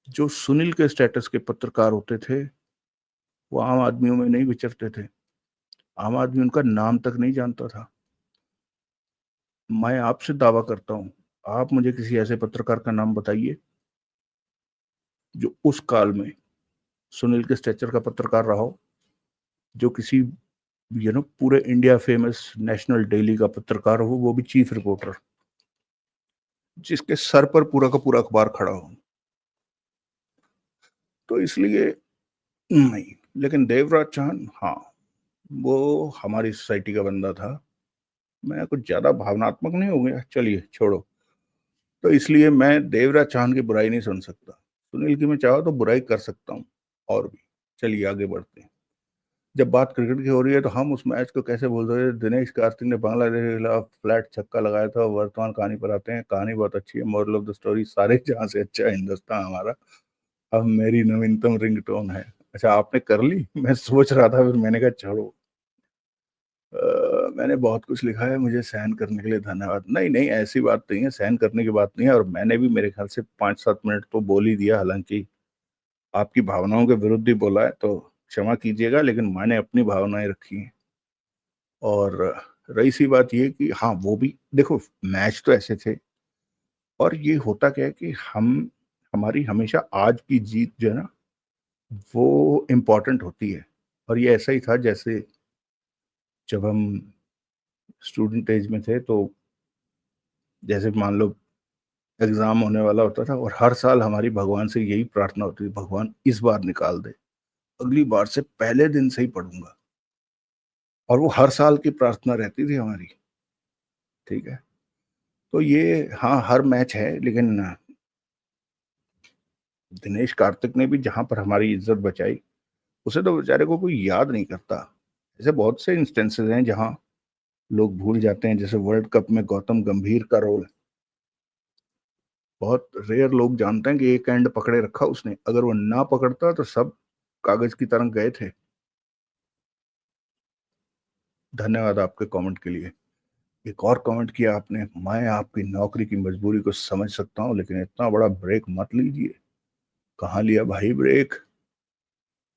जो सुनील के स्टेटस के पत्रकार होते थे, वो आम आदमियों में नहीं विचरते थे। आम आदमी उनका नाम तक नहीं जानता था। मैं आपसे दावा करता हूँ, आप मुझे किसी ऐसे पत्रकार का नाम बताइए, जो उस काल में सुनील के स्टेचर का पत्रकार रहा हो, जो किसी पूरे इंडिया फेमस नेशनल डेली का पत्रकार हो, वो भी चीफ रिपोर्टर, जिसके सर पर पूरा का पूरा अखबार खड़ा हो। तो इसलिए नहीं, लेकिन देवराज चौहान, हाँ, वो हमारी सोसाइटी का बंदा था। मैं कुछ ज़्यादा भावनात्मक नहीं हो गया, चलिए छोड़ो। तो इसलिए मैं देवराज चौहान की बुराई नहीं सुन सकता। सुनील की मैं चाहा तो बुराई कर सकता हूँ और भी। चलिए आगे बढ़ते हैं। जब बात क्रिकेट की हो रही है तो हम उस मैच को कैसे भूल सकते हैं। दिनेश कार्तिक ने बांग्लादेश के खिलाफ फ्लैट छक्का लगाया था। वर्तमान कहानी पर आते हैं। कहानी बहुत अच्छी है। मोरल ऑफ द स्टोरी, सारे जहां से अच्छा हिंदुस्तान हमारा अब मेरी नवीनतम रिंगटोन है। अच्छा, आपने कर ली? मैं सोच रहा था, फिर मैंने कहा छोड़ो। मैंने बहुत कुछ लिखा है, मुझे सहन करने के लिए धन्यवाद। नहीं नहीं, ऐसी बात नहीं है, सहन करने की बात नहीं है। और मैंने भी मेरे ख्याल से 5-7 मिनट तो बोल ही दिया, हालांकि आपकी भावनाओं के विरुद्ध ही बोला है, तो क्षमा कीजिएगा, लेकिन मैंने अपनी भावनाएं रखी हैं। और रही सी बात ये कि हाँ, वो भी देखो, मैच तो ऐसे थे और ये होता क्या है कि हमारी हमेशा आज की जीत जो है ना, वो इम्पोर्टेंट होती है। और ये ऐसा ही था जैसे जब हम स्टूडेंट एज में थे, तो जैसे मान लो एग्जाम होने वाला होता था और हर साल हमारी भगवान से यही प्रार्थना होती थी, भगवान इस बार निकाल दे, अगली बार से पहले दिन से ही पढ़ूंगा। और वो हर साल की प्रार्थना रहती थी हमारी। ठीक है, तो ये, हाँ, हर मैच है, लेकिन दिनेश कार्तिक ने भी जहां पर हमारी इज्जत बचाई, उसे तो बेचारे को कोई याद नहीं करता। ऐसे बहुत से इंस्टेंसेस हैं जहां लोग भूल जाते हैं, जैसे वर्ल्ड कप में गौतम गंभीर का रोल। बहुत रेयर लोग जानते हैं कि एक एंड पकड़े रखा उसने, अगर वो ना पकड़ता तो सब कागज की तरह गए थे। धन्यवाद आपके कमेंट के लिए। एक और कमेंट किया आपने, मैं आपकी नौकरी की मजबूरी को समझ सकता हूँ, लेकिन इतना बड़ा ब्रेक मत लीजिए। कहाँ लिया भाई ब्रेक?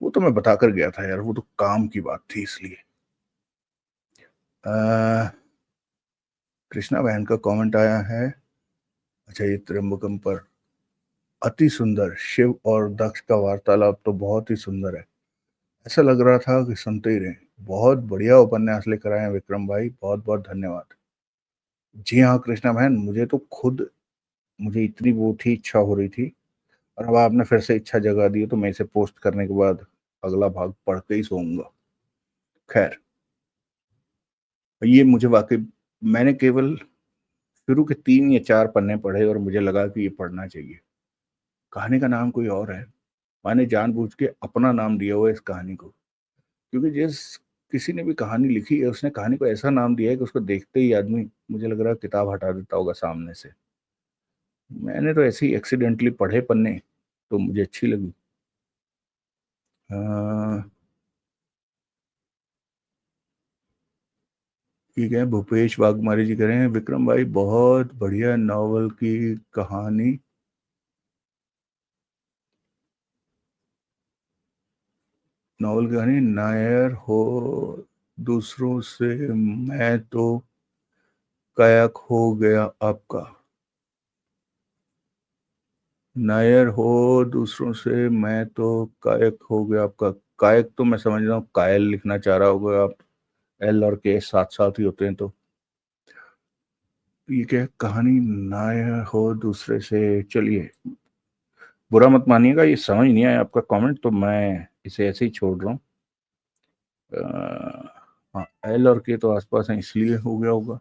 वो तो मैं बताकर गया था यार, वो तो काम की बात थी इसलिए। अ, कृष्णा बहन का कमेंट आया है। अच्छा, ये त्रिम्बकम पर अति सुंदर शिव और दक्ष का वार्तालाप तो बहुत ही सुंदर है। ऐसा लग रहा था कि सुनते ही रहे। बहुत बढ़िया उपन्यास लेकर आए हैं विक्रम भाई, बहुत बहुत धन्यवाद। जी हाँ कृष्णा बहन, मुझे इतनी वो थी, इच्छा हो रही थी, और अब आपने फिर से इच्छा जगा दी है, तो मैं इसे पोस्ट करने के बाद अगला भाग पढ़ के ही सोऊंगा। खैर, ये मुझे वाकई, मैंने केवल शुरू के 3 या 4 पन्ने पढ़े और मुझे लगा कि ये पढ़ना चाहिए। कहानी का नाम कोई और है। मैंने जानबूझ के अपना नाम दिया हुआ है इस कहानी को, क्योंकि जिस किसी ने भी कहानी लिखी है, उसने कहानी को ऐसा नाम दिया है कि उसको देखते ही आदमी, मुझे लग रहा है, किताब हटा देता होगा सामने से। मैंने तो ऐसे ही एक्सीडेंटली पढ़े पन्ने, तो मुझे अच्छी लगी। अ, ठीक है, भूपेश वाघमारे जी कह रहे हैं विक्रम भाई बहुत बढ़िया नॉवल की कहानी। नॉवल की कहानी नायर हो दूसरों से, मैं तो कायक हो गया आपका। नायर हो दूसरों से, मैं तो कायक हो गया आपका। कायक तो मैं समझ रहा हूँ कायल लिखना चाह रहा होगा आप। एल और के साथ साथ ही होते हैं, तो ये क्या है? कहानी नायर हो दूसरे से। चलिए, बुरा मत मानिएगा, ये समझ नहीं आया आपका कमेंट, तो मैं इसे ऐसे ही छोड़ रहा हूँ। हाँ, एल और के तो आसपास हैं इसलिए हो गया होगा।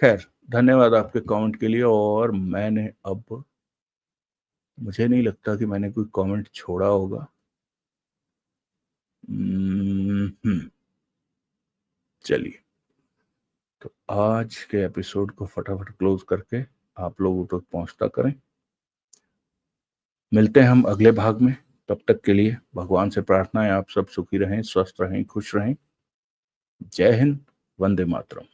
खैर, धन्यवाद आपके कमेंट के लिए। और मैंने अब, मुझे नहीं लगता कि मैंने कोई कमेंट छोड़ा होगा। चलिए, तो आज के एपिसोड को फटाफट क्लोज करके आप लोगों तक पहुंचता करें। मिलते हैं हम अगले भाग में। तब तक के लिए भगवान से प्रार्थना है आप सब सुखी रहें, स्वस्थ रहें, खुश रहें। जय हिंद, वंदे मातरम।